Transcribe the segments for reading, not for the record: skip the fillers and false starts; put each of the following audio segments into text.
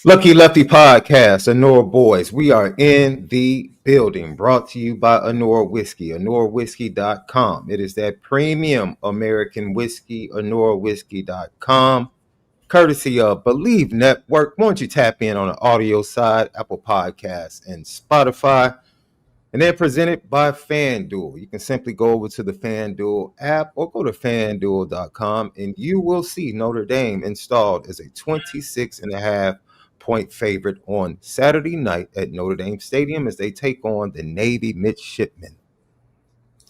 Lucky Lefty Podcast, Honora Boys. We are in the building, brought to you by Honora Whiskey, HonoraWhiskey.com. It is that premium American whiskey, HonoraWhiskey.com, courtesy of Bleav Network. Why don't you tap in on the audio side, Apple Podcasts and Spotify. And they're presented by FanDuel. You can simply go over to the FanDuel app or go to FanDuel.com and you will see Notre Dame installed as a 26.5-point favorite on Saturday night at Notre Dame Stadium as they take on the Navy Midshipmen.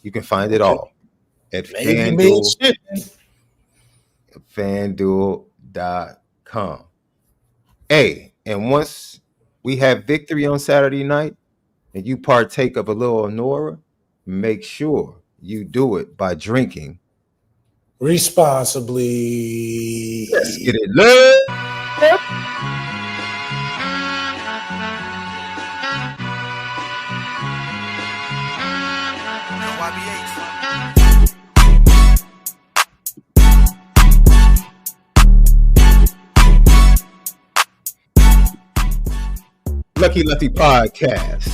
You can find it all at FanDuel.com. Hey, and once we have victory on Saturday night, and you partake of a little Honora, make sure you do it by drinking responsibly. Let's get it, love. Lucky Lefty Podcast.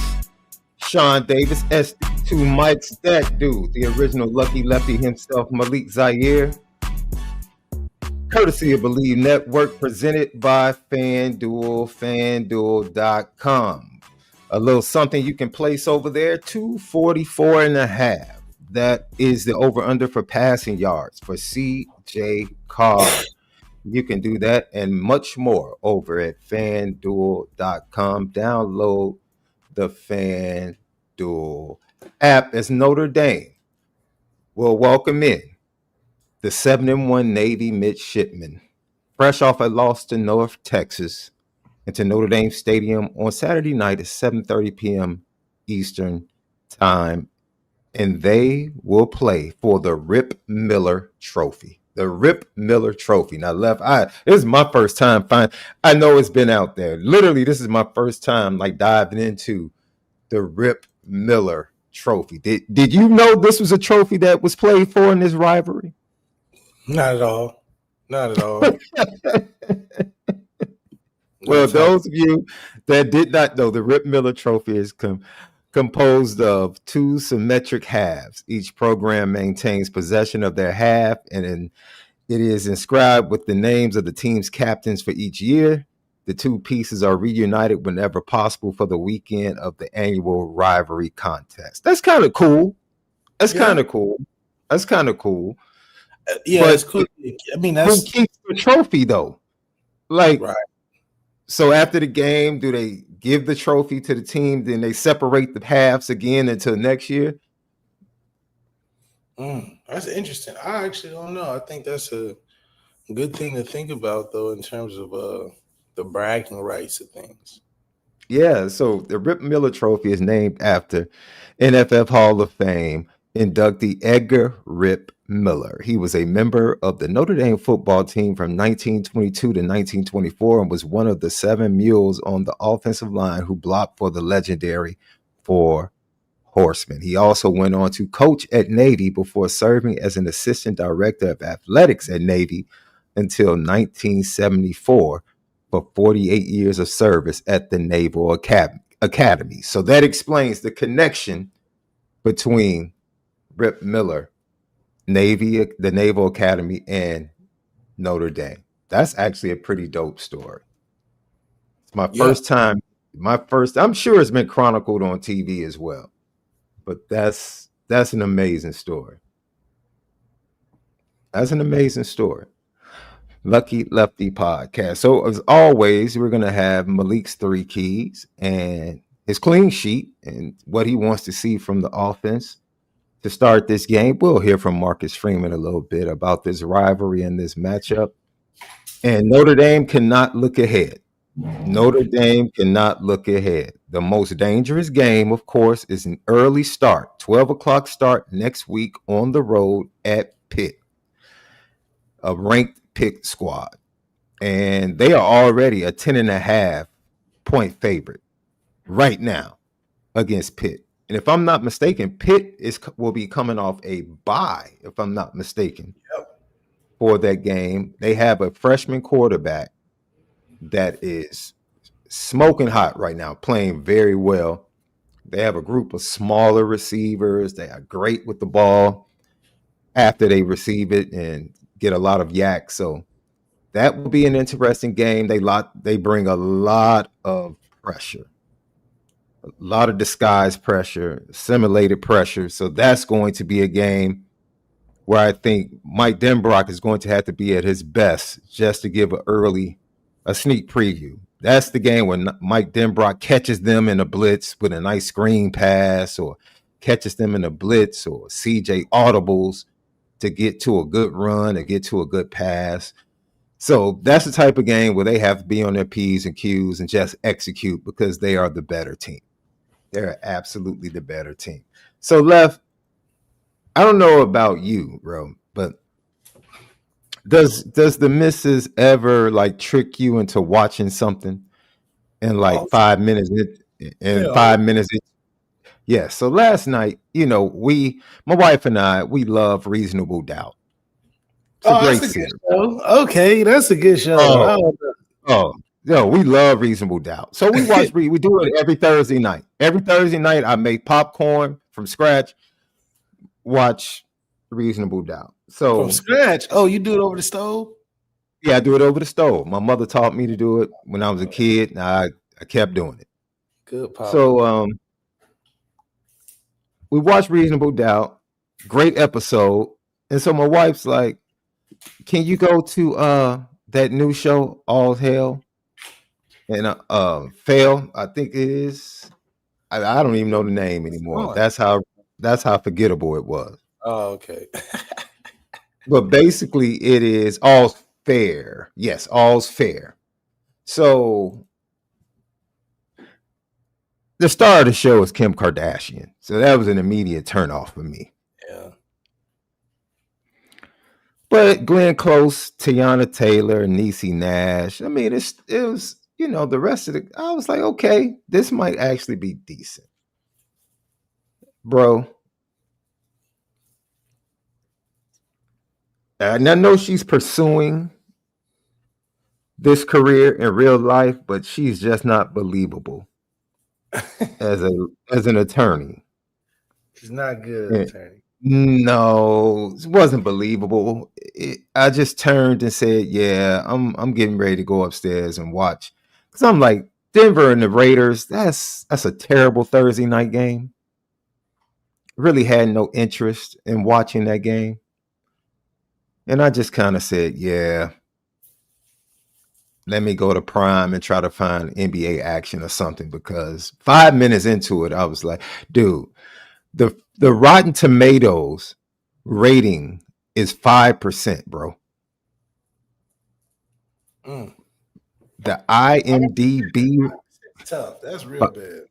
Sean Davis, S2 Mics, that dude, the original Lucky Lefty himself, MALIK'S ZAIRE. Courtesy of Bleav Network, presented by FanDuel, FanDuel.com. A little something you can place over there, 244.5. That is the over-under for passing yards for C.J. Carr. You can do that and much more over at FanDuel.com. Download the FanDuel app as Notre Dame will welcome in the 7-1 Navy Midshipmen, fresh off a loss to North Texas, into Notre Dame Stadium on Saturday night at 7:30 p.m. Eastern Time, and they will play for the Rip Miller Trophy. The Rip Miller Trophy. Now, this is my first time I know it's been out there. Literally, this is my first time diving into the Rip Miller Trophy. Did you know this was a trophy that was played for in this rivalry? Not at all. Well, those of you that did not know, the Rip Miller Trophy is composed of two symmetric halves. Each program maintains possession of their half, and it is inscribed with the names of the team's captains for each year. The two pieces are reunited whenever possible for the weekend of the annual rivalry contest. That's kind of cool. Kind of cool. Yeah, it's cool. I mean, who keeps the trophy though? Right. So after the game, do they give the trophy to the team? Then they separate the halves again until next year? That's interesting. I actually don't know. I think that's a good thing to think about, though, in terms of the bragging rights of things. Yeah, so the Rip Miller Trophy is named after NFL Hall of Fame inductee Edgar Rip Miller. He was a member of the Notre Dame football team from 1922 to 1924 and was one of the 7 mules on the offensive line who blocked for the legendary Four Horsemen. He also went on to coach at Navy before serving as an assistant director of athletics at Navy until 1974 for 48 years of service at the Naval Academy. So that explains the connection between Rip Miller, Navy, the Naval Academy, and Notre Dame. That's actually a pretty dope story. It's my first time. I'm sure it's been chronicled on TV as well, but that's an amazing story. Lucky Lefty Podcast. So as always, we're going to have MALIK'S 3 keys and his clean sheet and what he wants to see from the offense to start this game. We'll hear from Marcus Freeman a little bit about this rivalry and this matchup. And Notre Dame cannot look ahead. The most dangerous game, of course, is an early start, 12 o'clock start next week on the road at Pitt, a ranked Pitt squad. And they are already a 10.5-point favorite right now against Pitt. And if I'm not mistaken, Pitt will be coming off a bye, if I'm not mistaken, for that game. They have a freshman quarterback that is smoking hot right now, playing very well. They have a group of smaller receivers. They are great with the ball after they receive it and get a lot of yak. So that will be an interesting game. They bring a lot of pressure, a lot of disguised pressure, simulated pressure. So that's going to be a game where I think Mike Denbrock is going to have to be at his best just to give a sneak preview. That's the game when Mike Denbrock catches them in a blitz with a nice screen pass, or catches them in a blitz, or CJ audibles to get to a good run or get to a good pass. So that's the type of game where they have to be on their P's and Q's and just execute because they are the better team. They're absolutely the better team. So, Left, I don't know about you, bro, but does the missus ever like trick you into watching something in like Oh, 5 minutes? In hell yeah. 5 minutes, yeah. So last night, my wife and I, we love Reasonable Doubt. It's a Oh, great that's a good series. show. Okay, that's a good show. Oh, I don't know. oh, yo, we love Reasonable Doubt. So we do it every Thursday night. Every Thursday night, I make popcorn from scratch, watch Reasonable Doubt. From So scratch. Oh, you do it over the stove? yeah, I do it over the stove. My mother taught me to do it when I was a kid, and I kept doing it. Good pop. So we watched Reasonable Doubt, great episode. And so my wife's like, "Can you go to that new show, All Hell and Fail?" I think it is. I don't even know the name anymore. Oh, That's how forgettable it was. okay. But basically, it is All's Fair. Yes, All's Fair. So the star of the show is Kim Kardashian. So that was an immediate turnoff for me. Yeah. But Glenn Close, Tiana Taylor, Niecy Nash. I mean, it was, the rest of I was like, okay, this might actually be decent. Bro. And I know she's pursuing this career in real life, but she's just not believable as an attorney. She's not good, attorney. No, it wasn't believable. I just turned and said, "Yeah, I'm getting ready to go upstairs and watch." Because I'm like, Denver and the Raiders. That's a terrible Thursday night game. Really had no interest in watching that game, and I just kind of said, "Yeah, let me go to Prime and try to find NBA action or something." Because 5 minutes into it, I was like, "Dude, the Rotten Tomatoes rating is 5%, bro." The IMDb Tough. That's real bad.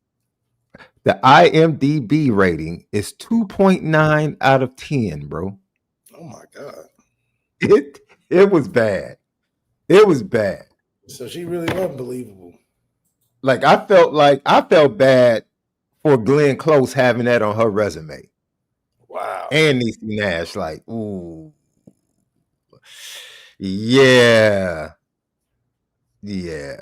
the IMDb rating is 2.9 out of 10, bro. Oh my God. It was bad. It was bad. So she really wasn't believable. Like I felt bad for Glenn Close having that on her resume. Wow. And Niecy Nash, like, ooh. Yeah. Yeah.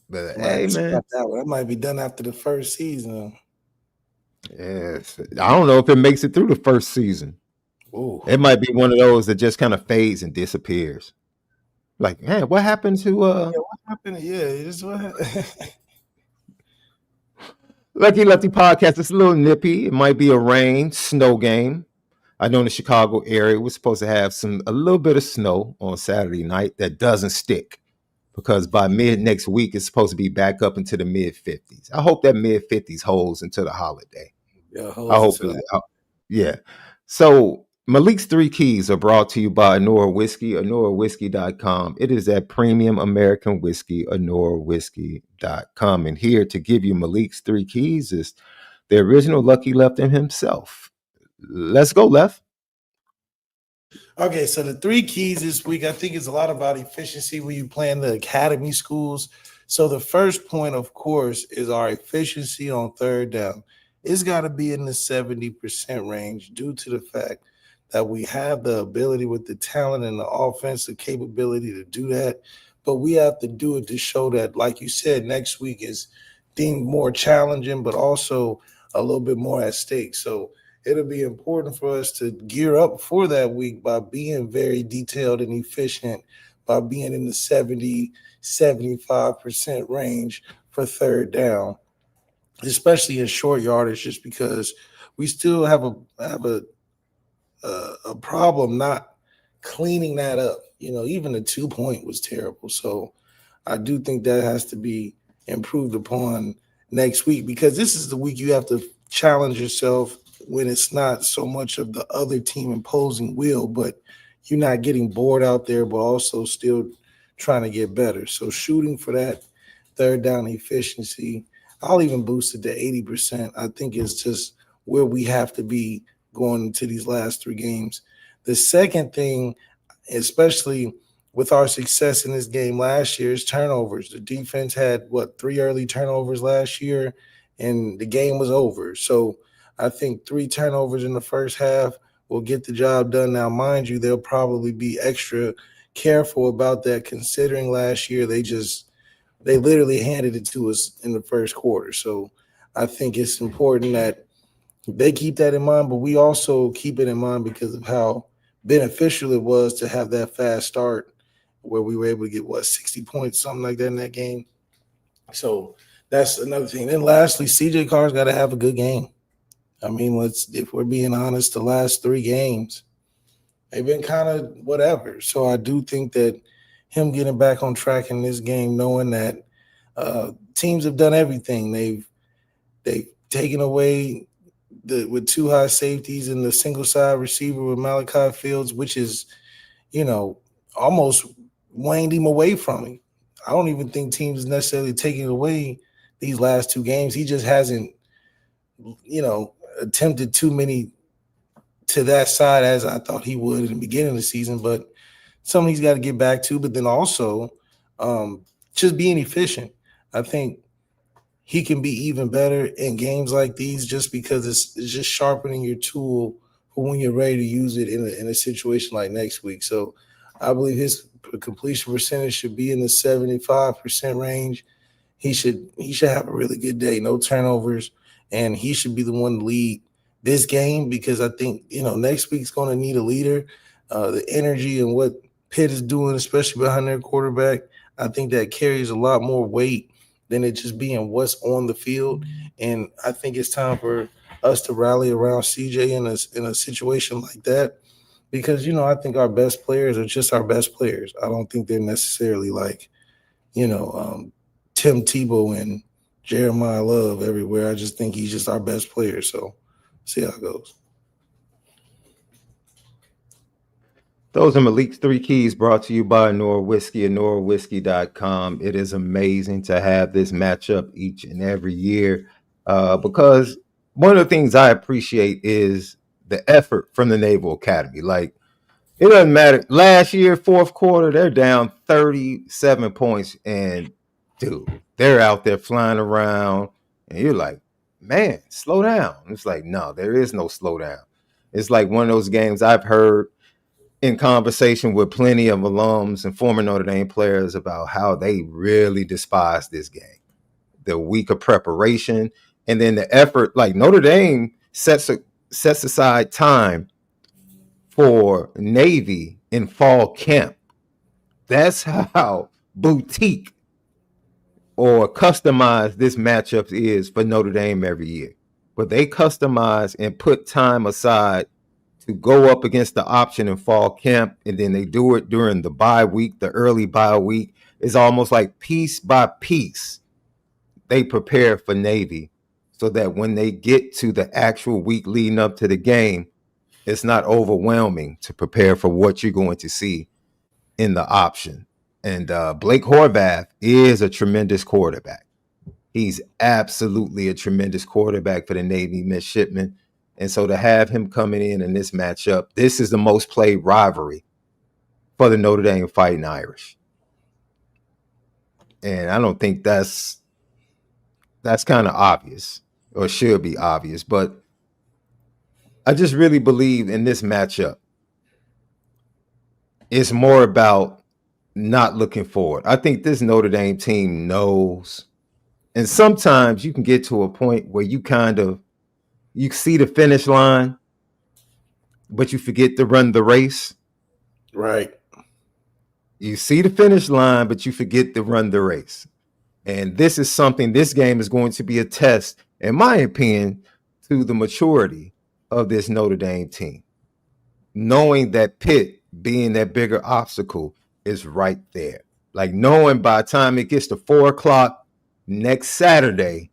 But hey, man. That might be done after the first season. Yes. I don't know if it makes it through the first season. Ooh. It might be one of those that just kind of fades and disappears. Like, man, what happened to what happened? Yeah, it's what happened. Lucky Lefty podcast? It's a little nippy. It might be a snow game. I know in the Chicago area we're supposed to have a little bit of snow on Saturday night that doesn't stick, because by mid next week it's supposed to be back up into the mid 50s. I hope that mid 50s holds until the holiday. Yeah, I hope. Yeah. So Malik's 3 keys are brought to you by Honora Whiskey, HonoraWhiskey.com. It is that premium American whiskey, HonoraWhiskey.com. And here to give you Malik's 3 keys is the original Lucky Lefty himself. Let's go, Left. Okay, so the 3 keys this week, I think, is a lot about efficiency when you plan the academy schools. So the first point, of course, is our efficiency on third down. It's got to be in the 70% range due to the fact that we have the ability with the talent and the offensive capability to do that. but we have to do it to show that, like you said, next week is deemed more challenging, but also a little bit more at stake. So it'll be important for us to gear up for that week by being very detailed and efficient, by being in the 70-75% range for third down, especially in short yardage, just because we still have a problem not cleaning that up. Even the 2 point was terrible. So I do think that has to be improved upon next week, because this is the week you have to challenge yourself when it's not so much of the other team imposing will, but you're not getting bored out there, but also still trying to get better. So shooting for that third down efficiency, I'll even boost it to 80%. I think it's just where we have to be going into these last three games. The second thing, especially with our success in this game last year, is turnovers. The defense had three early turnovers last year, and the game was over. So I think three turnovers in the first half will get the job done. Now, mind you, they'll probably be extra careful about that, considering last year they literally handed it to us in the first quarter. So I think it's important that they keep that in mind, but we also keep it in mind because of how beneficial it was to have that fast start where we were able to get 60 points, something like that in that game. So that's another thing. Then lastly, CJ Carr's got to have a good game. I mean, if we're being honest, the last three games, they've been kind of whatever. So I do think that him getting back on track in this game, knowing that teams have done everything. They've taken away with two high safeties and the single side receiver with Malachi Fields, which is, almost waned him away from him. I don't even think teams necessarily taking away these last two games. He just hasn't, attempted too many to that side as I thought he would in the beginning of the season, but something he's got to get back to. But then also just being efficient. I think he can be even better in games like these just because it's just sharpening your tool for when you're ready to use it in a situation like next week. So I Bleav his completion percentage should be in the 75% range. He should have a really good day, no turnovers, and he should be the one to lead this game, because I think, next week's going to need a leader. The energy and what Pitt is doing, especially behind their quarterback, I think that carries a lot more weight than it just being what's on the field. And I think it's time for us to rally around CJ in a situation like that, because, I think our best players are just our best players. I don't think they're necessarily like, Tim Tebow and Jeremiah Love everywhere. I just think he's just our best player. So see how it goes. Those are Malik's three keys, brought to you by Nora Whiskey and NoraWhiskey.com. It is amazing to have this matchup each and every year because one of the things I appreciate is the effort from the Naval Academy. Like, it doesn't matter. Last year, fourth quarter, they're down 37 points, and dude, they're out there flying around, and you're like, man, slow down. It's like, no, there is no slow down. It's like one of those games I've heard in conversation with plenty of alums and former Notre Dame players about how they really despise this game. The week of preparation and then the effort. Like, Notre Dame sets aside time for Navy in fall camp. That's how boutique or customized this matchup is for Notre Dame every year. But they customize and put time aside to go up against the option in fall camp, and then they do it during the bye week, the early bye week. It's almost like piece by piece they prepare for Navy so that when they get to the actual week leading up to the game, it's not overwhelming to prepare for what you're going to see in the option. And Blake Horvath is a tremendous quarterback. He's absolutely a tremendous quarterback for the Navy midshipmen. And so to have him coming in this matchup, this is the most played rivalry for the Notre Dame Fighting Irish. And I don't think that's kind of obvious, or should be obvious. But I just really Bleav in this matchup, it's more about not looking forward. I think this Notre Dame team knows, and sometimes you can get to a point where you see the finish line, but you forget to run the race. Right. You see the finish line, but you forget to run the race. And this game is going to be a test, in my opinion, to the maturity of this Notre Dame team. Knowing that Pitt being that bigger obstacle is right there. Like knowing by the time it gets to 4:00 next Saturday,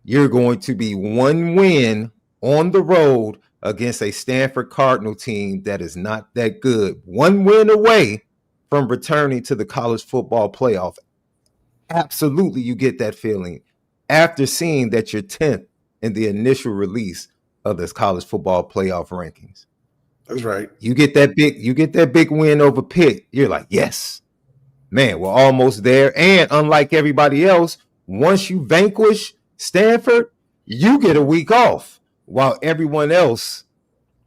you're going to be one win on the road against a Stanford Cardinal team that is not that good. One win away from returning to the college football playoff. Absolutely, you get that feeling after seeing that you're 10th in the initial release of this college football playoff rankings. That's right. You get that big win over Pitt. You're like, yes, man, we're almost there. And unlike everybody else, once you vanquish Stanford, you get a week off while everyone else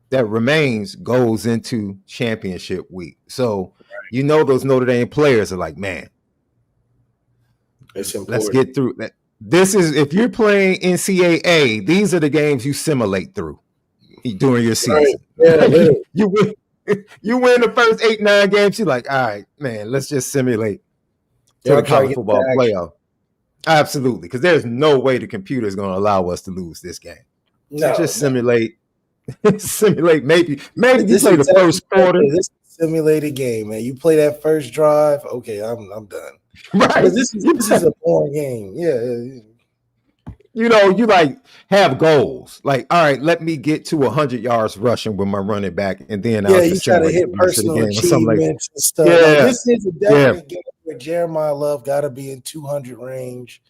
that remains goes into championship week. So, those Notre Dame players are like, man, it's important. Let's get through that. This is, if you're playing NCAA, these are the games you simulate through during your season. Right. Yeah, you win the first 8-9 games. You're like, all right, man, let's just simulate to the college football playoff. Absolutely, because there's no way the computer is going to allow us to lose this game. So just simulate. Simulate. Maybe you play the first quarter. This is a simulated game, man. You play that first drive. Okay, I'm done. Right. This is a boring game. Yeah. You like have goals. Like, all right, let me get to 100 yards rushing with my running back, and then you try to hit personal achievements and stuff. Yeah. Like, this is a definite game where Jeremiah Love got to be in 200 range.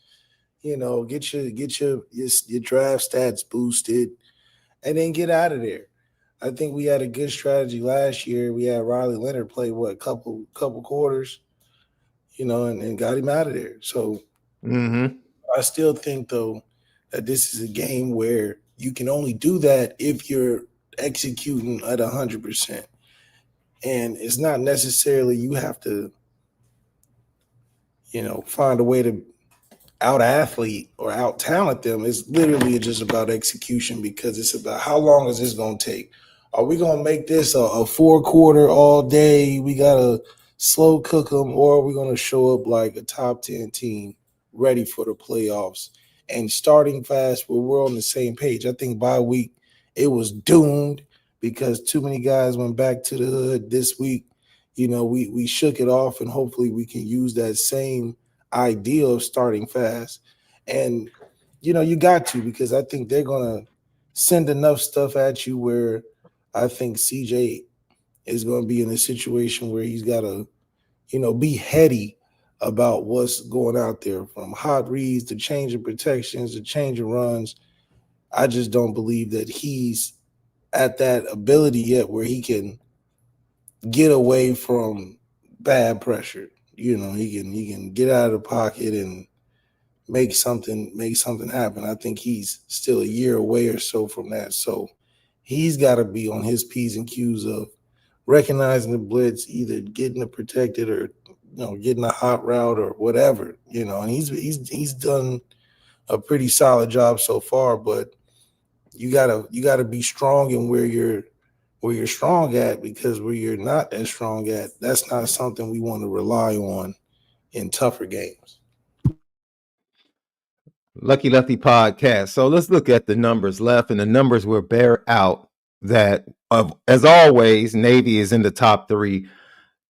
Get your draft stats boosted, and then get out of there. I think we had a good strategy last year. We had Riley Leonard play a couple quarters, and got him out of there. So I still think though that this is a game where you can only do that if you're executing at 100%. And it's not necessarily you have to, find a way to out-athlete or out-talent them. It's literally just about execution, because it's about how long is this going to take? Are we going to make this a 4-quarter all day? We got to slow cook them, or are we going to show up like a top 10 team ready for the playoffs and starting fast where we're on the same page? I think bye week it was doomed because too many guys went back to the hood this week. We shook it off, and hopefully we can use that same idea of starting fast. And, you got to, because I think they're going to send enough stuff at you where I think CJ is going to be in a situation where he's got to, be heady about what's going out there, from hot reads to change of protections to change of runs. I just don't believe that he's at that ability yet where he can get away from bad pressure. He can get out of the pocket and make something happen. I think he's still a year away or so from that. So he's got to be on his P's and Q's of recognizing the blitz, either getting it protected or getting a hot route or whatever. And he's done a pretty solid job so far. But you gotta be strong in where you're strong at, because where you're not as strong at, that's not something we want to rely on in tougher games. Lucky Lefty podcast. So let's look at the numbers left, and the numbers will bear out that, as always, Navy is in the top 3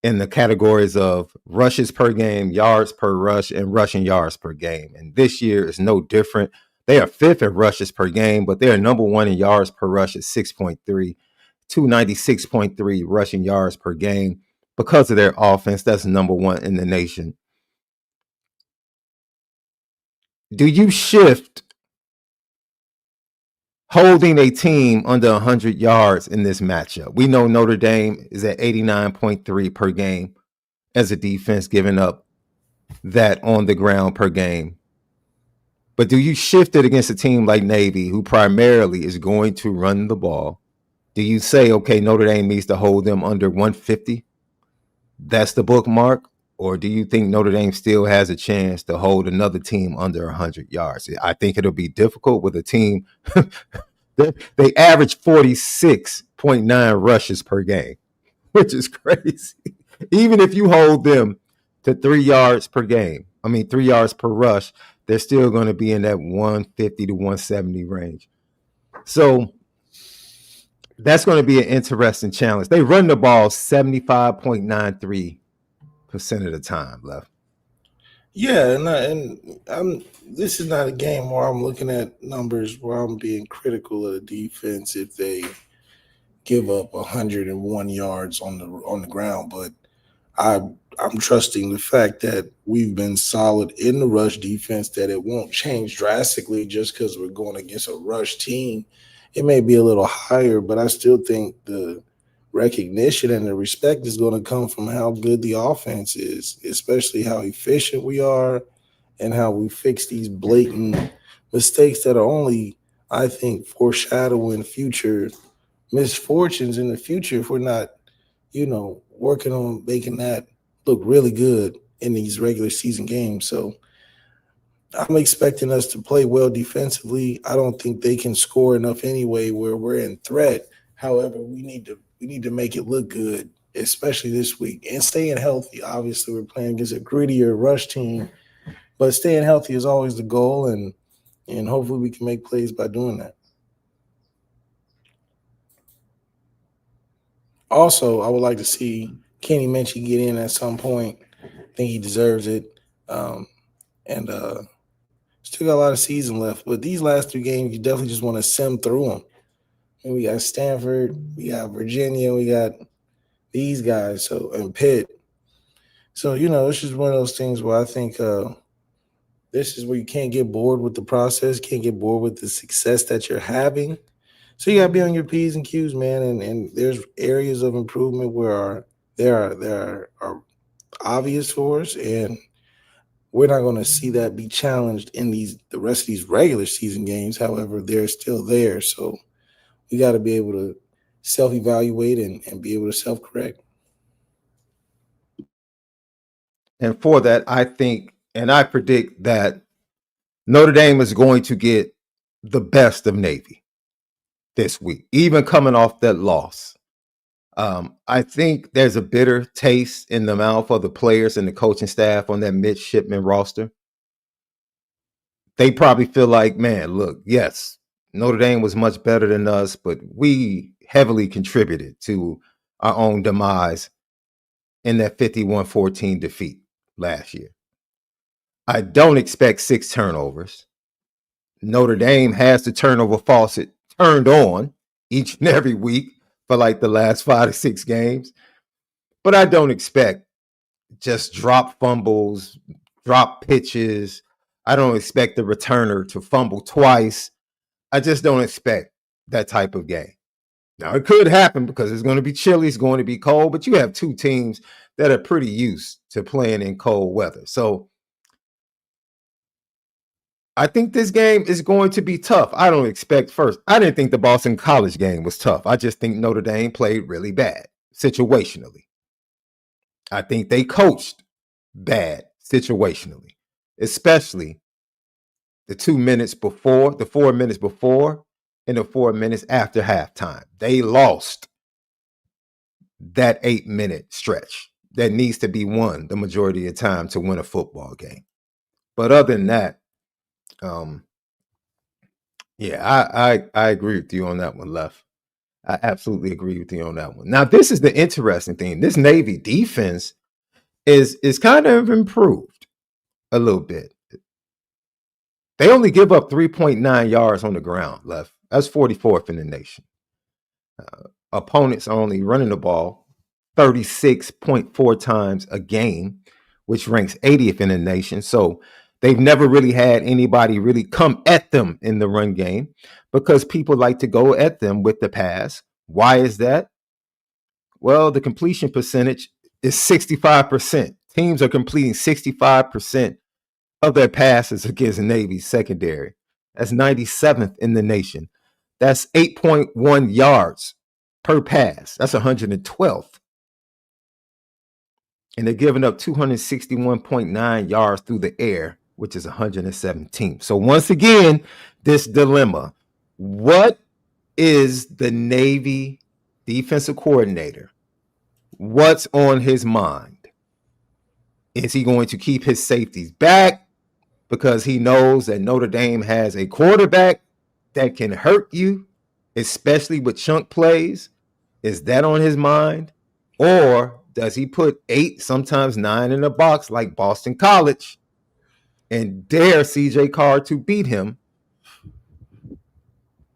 in the categories of rushes per game, yards per rush, and rushing yards per game. And this year is no different. They are 5th in rushes per game, but they are number 1 in yards per rush at 6.3, 296.3 rushing yards per game. Because of their offense, that's number 1 in the nation. Do you shift holding a team under 100 yards in this matchup? We know Notre Dame is at 89.3 per game as a defense, giving up that on the ground per game. But do you shift it against a team like Navy, who primarily is going to run the ball? Do you say, okay, Notre Dame needs to hold them under 150? that's the bookmark? Or do you think Notre Dame still has a chance to hold another team under 100 yards? I think it'll be difficult with a team. They average 46.9 rushes per game, which is crazy. Even if you hold them to 3 yards per game, 3 yards per rush, they're still going to be in that 150 to 170 range. So that's going to be an interesting challenge. They run the ball 75.93% of the time left. Yeah, and this is not a game where I'm looking at numbers where I'm being critical of the defense if they give up 101 yards on the ground, but I'm trusting the fact that we've been solid in the rush defense, that it won't change drastically just because we're going against a rush team. It may be a little higher, but I still think the recognition and the respect is going to come from how good the offense is, especially how efficient we are and how we fix these blatant mistakes that are only, I think, foreshadowing future misfortunes in the future if we're not, working on making that look really good in these regular season games. So I'm expecting us to play well defensively. I don't think they can score enough anyway where we're in threat. However, we need to make it look good, especially this week, and staying healthy. Obviously, we're playing against a grittier rush team, but staying healthy is always the goal, and hopefully we can make plays by doing that. Also, I would like to see Kenny Minchie get in at some point. I think he deserves it. And still got a lot of season left. But these last 3 games, you definitely just want to sim through them. And we got Stanford, we got Virginia, we got these guys, and Pitt. So, it's just one of those things where I think this is where you can't get bored with the process, can't get bored with the success that you're having. So you got to be on your P's and Q's, man. And there's areas of improvement where there are obvious for us, and we're not going to see that be challenged in the rest of these regular season games. However, they're still there. So we got to be able to self-evaluate and be able to self-correct. And for that, I think and I predict that Notre Dame is going to get the best of Navy this week, even coming off that loss. I think there's a bitter taste in the mouth of the players and the coaching staff on that midshipman roster. They probably feel like, man, look, yes, Notre Dame was much better than us, but we heavily contributed to our own demise in that 51-14 defeat last year. I don't expect 6 turnovers. Notre Dame has the turnover faucet turned on each and every week for like the last 5 to 6 games. But I don't expect just drop fumbles, drop pitches. I don't expect the returner to fumble twice. I just don't expect that type of game. Now, it could happen because it's going to be chilly, it's going to be cold, but you have 2 teams that are pretty used to playing in cold weather. So I think this game is going to be tough. I don't expect first. I didn't think the Boston College game was tough. I just think Notre Dame played really bad situationally. I think they coached bad situationally, especially the 2 minutes before, the 4 minutes before, and the 4 minutes after halftime. They lost that 8-minute stretch that needs to be won the majority of the time to win a football game. But other than that, I agree with you on that one, Left. I absolutely agree with you on that one. Now, this is the interesting thing. This Navy defense is kind of improved a little bit. They only give up 3.9 yards on the ground, Left. That's 44th in the nation. Opponents are only running the ball 36.4 times a game, which ranks 80th in the nation. So they've never really had anybody really come at them in the run game because people like to go at them with the pass. Why is that? Well, the completion percentage is 65%. Teams are completing 65% of their passes against Navy's secondary. That's 97th in the nation. That's 8.1 yards per pass. That's 112th. and they're giving up 261.9 yards through the air, which is 117th. So once again, this dilemma. What is the Navy defensive coordinator? What's on his mind? Is he going to keep his safeties back because he knows that Notre Dame has a quarterback that can hurt you, especially with chunk plays? Is that on his mind? Or does he put 8, sometimes 9 in the box like Boston College and dare CJ Carr to beat him?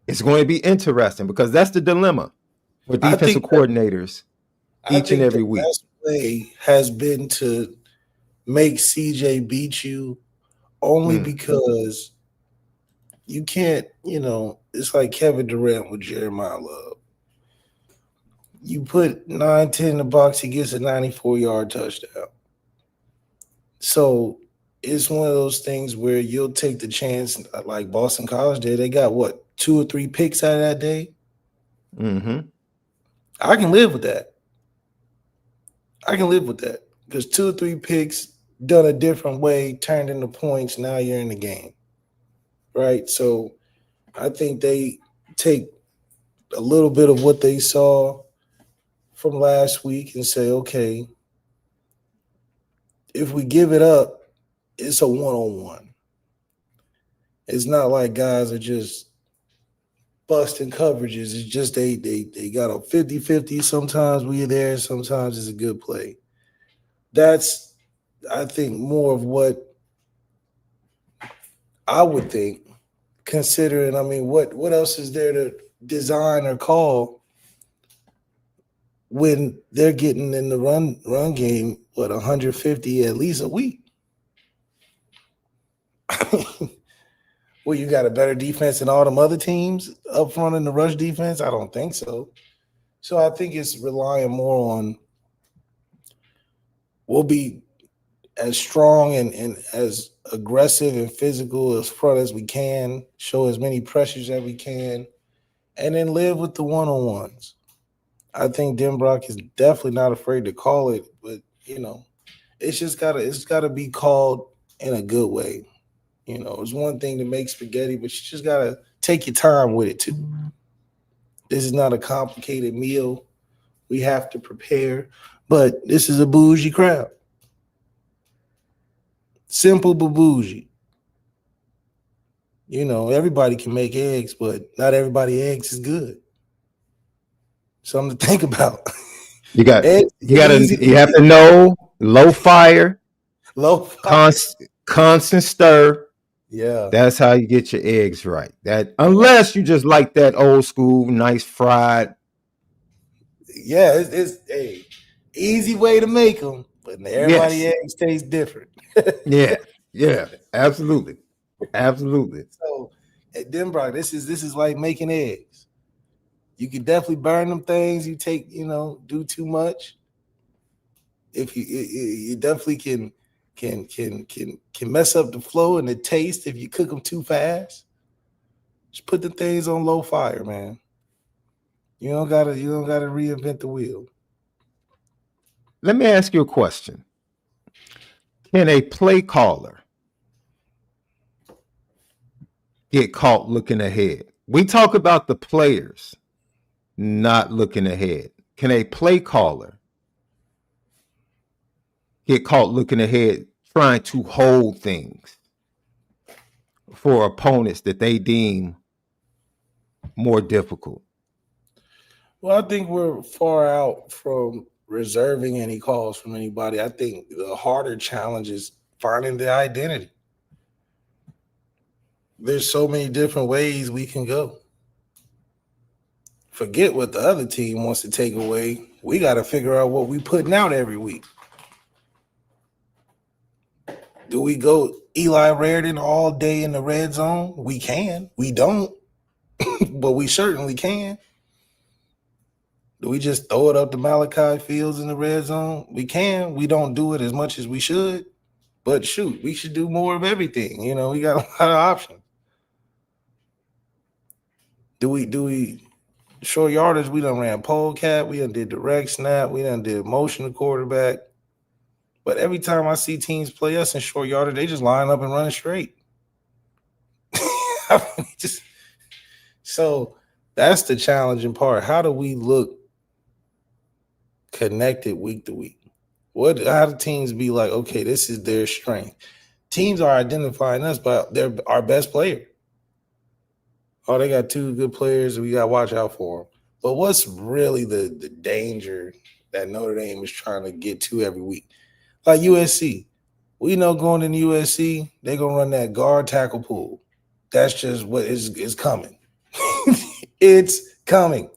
It's going to be interesting because that's the dilemma for defensive coordinators each and every week. The best way has been to make CJ beat you only because you can't, it's like Kevin Durant with Jeremiah Love. You put 9, 10 in the box, he gets a 94-yard touchdown. So it's one of those things where you'll take the chance, like Boston College did. They got, 2 or 3 picks out of that day? Mm-hmm. I can live with that. Because 2 or 3 picks done a different way, turned into points, now you're in the game, right? So I think they take a little bit of what they saw from last week and say, okay, if we give it up, it's a one-on-one. It's not like guys are just busting coverages. It's just they got a 50-50. Sometimes we're there, sometimes it's a good play. That's, I think, more of what I would think, considering, what else is there to design or call when they're getting in the run game, 150 at least a week? Well, you got a better defense than all them other teams up front in the rush defense? I don't think so. So I think it's relying more on we'll be as strong and as aggressive and physical as front as we can, show as many pressures as we can, and then live with the one-on-ones. I think Denbrock is definitely not afraid to call it, but it's gotta be called in a good way. It's one thing to make spaghetti, but you just gotta take your time with it too. This is not a complicated meal we have to prepare, but this is a bougie crowd. Simple but bougie. Everybody can make eggs, but not everybody eggs is good. Something to think about. You have to know low fire, constant stir. Yeah, that's how you get your eggs right. That unless you just like that old school, nice fried. Yeah, it's a easy way to make them, but everybody's eggs taste different. yeah, absolutely. So at Denbrock, this is like making eggs. You can definitely burn them things. You take, do too much. If you definitely can mess up the flow and the taste if you cook them too fast. Just put the things on low fire, man. You don't gotta reinvent the wheel. Let me ask you a question. Can a play caller get caught looking ahead? We talk about the players not looking ahead. Can a play caller get caught looking ahead, trying to hold things for opponents that they deem more difficult? Well, I think we're far out from reserving any calls from anybody. I think the harder challenge is finding the identity. There's so many different ways we can go. Forget what the other team wants to take away. We got to figure out what we're putting out every week. Do we go Eli Raridan all day in the red zone? We can. We don't, but we certainly can. Do we just throw it up to Malachi Fields in the red zone? We can. We don't do it as much as we should, but shoot, we should do more of everything. We got a lot of options. Do we short yardage? We done ran polecat. We done did direct snap. We done did motion to quarterback. But every time I see teams play us in short yardage, they just line up and run straight. So that's the challenging part. How do we look connected week to week? How do teams be like, okay, this is their strength? Teams are identifying us by they're our best player. Oh, they got two good players, we got to watch out for them. But what's really the danger that Notre Dame is trying to get to every week? Like USC. We know going into USC, they're going to run that guard tackle pool. That's just what is coming. It's coming.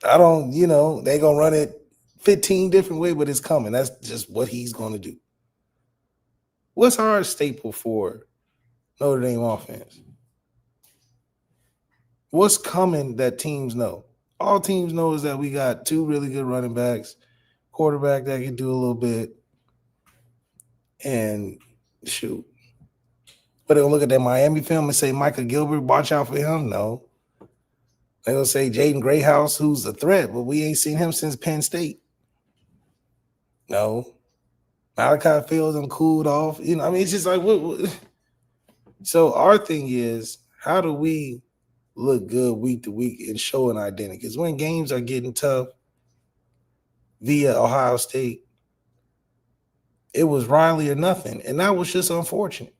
They're going to run it 15 different ways, but it's coming. That's just what he's going to do. What's our staple for Notre Dame offense? What's coming that teams know? All teams know is that we got two really good running backs, quarterback that can do a little bit, and shoot. But they'll look at that Miami film and say, Michael Gilbert, watch out for him? No. They'll say Jaden Grayhouse, who's a threat, but we ain't seen him since Penn State. No. Malachi Fields and cooled off. It's just like, what? So our thing is, how do we look good week to week and show an identity? Because when games are getting tough via Ohio State, it was Riley or nothing. And that was just unfortunate.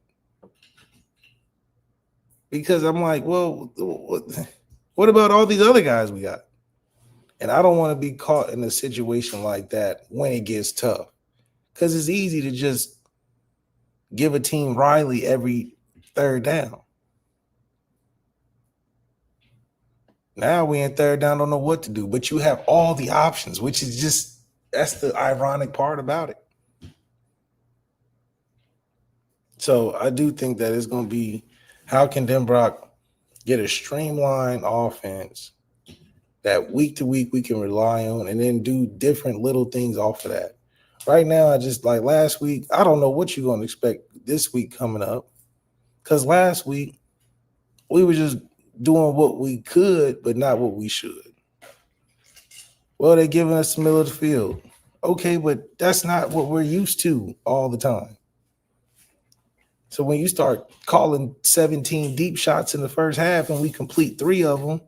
Because I'm like, well, what about all these other guys we got? And I don't want to be caught in a situation like that when it gets tough. Because it's easy to just give a team Riley every third down. Now we in third down, don't know what to do. But you have all the options, which is just, that's the ironic part about it. So I do think that it's going to be, how can Denbrock get a streamlined offense that week to week we can rely on and then do different little things off of that? Right now, I just like last week, I don't know what you're going to expect this week coming up. Because last week, we were just doing what we could, but not what we should. Well, they're giving us the middle of the field. Okay, but that's not what we're used to all the time. So when you start calling 17 deep shots in the first half and we complete 3 of them,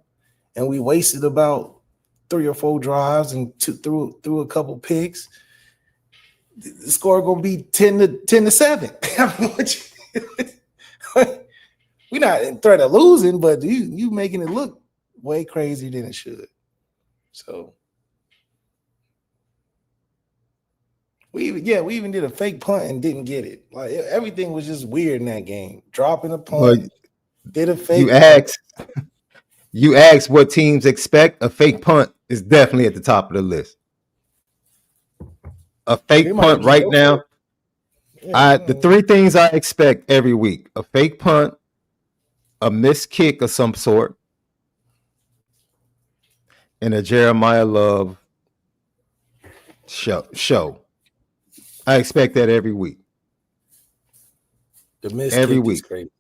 and we wasted about 3 or 4 drives and threw a couple picks, the score gonna be 10-7. We're not in threat of losing, but you making it look way crazier than it should. So we even did a fake punt and didn't get it. Like everything was just weird in that game. Dropping a punt, did a fake. You asked what teams expect. A fake punt is definitely at the top of the list. A fake punt right now. The 3 things I expect every week: a fake punt, a missed kick of some sort, and a Jeremiah Love show. I expect that every week. The missed kick is crazy.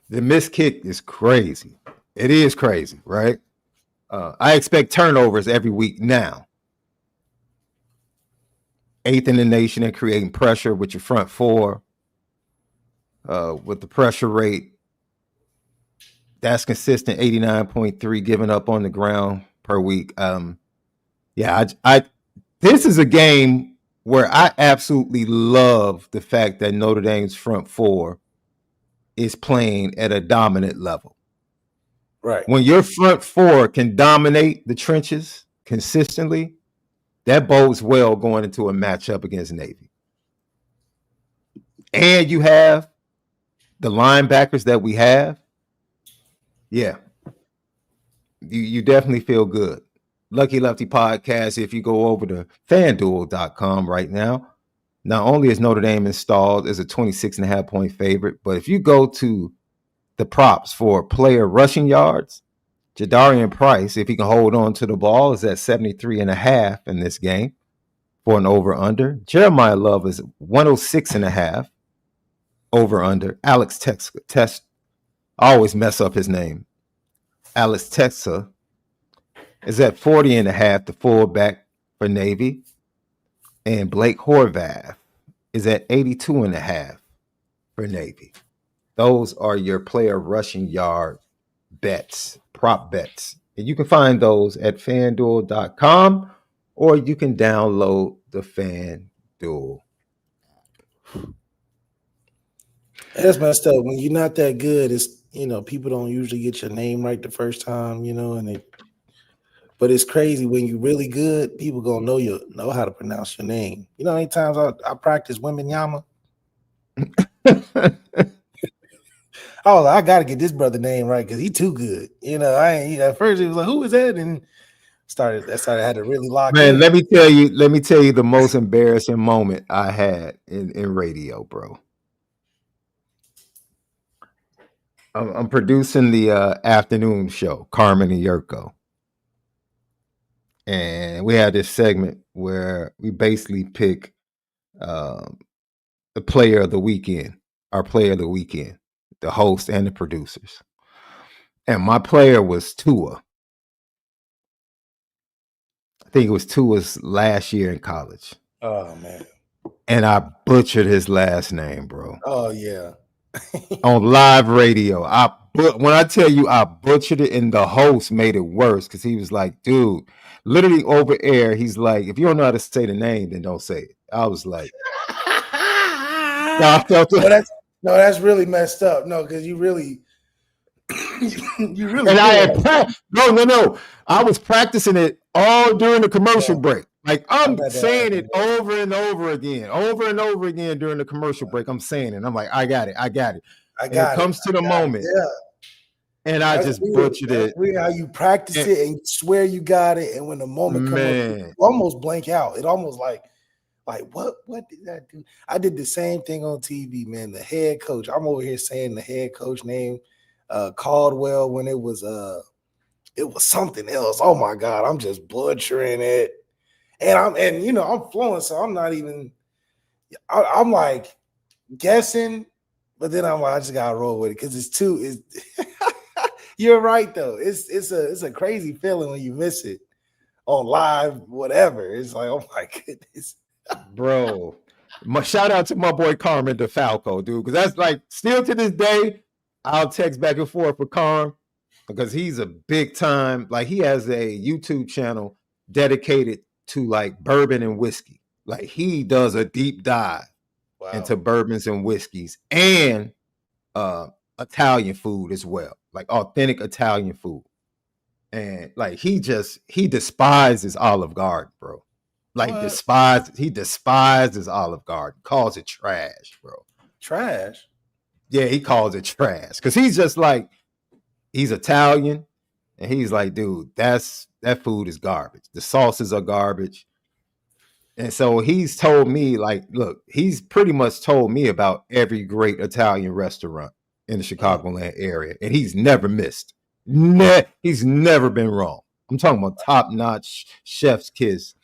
The missed kick is crazy. It is crazy, right? I expect turnovers every week now. 8th in the nation in creating pressure with your front 4. With the pressure rate, that's consistent, 89.3 giving up on the ground per week. This is a game where I absolutely love the fact that Notre Dame's front 4 is playing at a dominant level. Right. When your front 4 can dominate the trenches consistently, that bodes well going into a matchup against Navy. And you have the linebackers that we have. Yeah. You definitely feel good. Lucky Lefty podcast, if you go over to FanDuel.com right now, not only is Notre Dame installed as a 26.5 point favorite, but if you go to the props for player rushing yards, Jadarian Price, if he can hold on to the ball, is at 73.5 in this game for an over-under. Jeremiah Love is 106.5 over-under. Alex Texa, I always mess up his name. Alex Texa is at 40.5, the fullback for Navy. And Blake Horvath is at 82.5 for Navy. Those are your player rushing yard bets, prop bets. And you can find those at FanDuel.com, or you can download the FanDuel. That's messed up. When you're not that good, it's people don't usually get your name right the first time, but it's crazy when you're really good, people gonna know how to pronounce your name. You know how many times I practice Wembenyama? Oh, I gotta get this brother name right because he too good. I ain't at first it was like, who is that? And I had to really lock Man, in. let me tell you the most embarrassing moment I had in radio, bro. I'm producing the afternoon show, Carmen and Yurko. And we had this segment where we basically pick the player of the weekend, our player of the weekend, the host and the producers. And my player was Tua. I think it was Tua's last year in college. Oh man. And I butchered his last name, bro. Oh yeah. On live radio. When I tell you I butchered it, and the host made it worse because he was like, dude, literally over air, he's like, if you don't know how to say the name, then don't say it. I was like, I felt that's really messed up. No, because you really and I had no. I was practicing it all during the commercial break. Like I'm saying it over and over again during the commercial break. I'm saying it. I'm like, I got it. And it comes to the moment. Yeah. And I just butchered it. Weird how you practice it and you swear you got it, and when the moment comes up, you almost blank out. It almost like what did that do? I did the same thing on TV, man. The head coach. I'm over here saying the head coach name, Caldwell, when it was something else. Oh my God, I'm just butchering it. And I'm flowing, so I'm not even. I'm like guessing, but then I'm like, I just gotta roll with it because it's too. You're right though. It's a crazy feeling when you miss it on live, whatever. It's like, oh my goodness, bro. My shout out to my boy Carmen DeFalco, dude, because that's like still to this day, I'll text back and forth with Carm because he's a big time. Like he has a YouTube channel dedicated to like bourbon and whiskey. Like he does a deep dive into bourbons and whiskeys and Italian food as well, like authentic Italian food. And like he despises Olive Garden, bro. Like he despises Olive Garden, calls it trash, bro. Trash? Yeah, he calls it trash because he's just like, he's Italian. And he's like, dude, that food is garbage. The sauces are garbage. And so he's told me, like, look, he's pretty much told me about every great Italian restaurant in the Chicagoland area. And he's never missed. He's never been wrong. I'm talking about top-notch chef's kiss.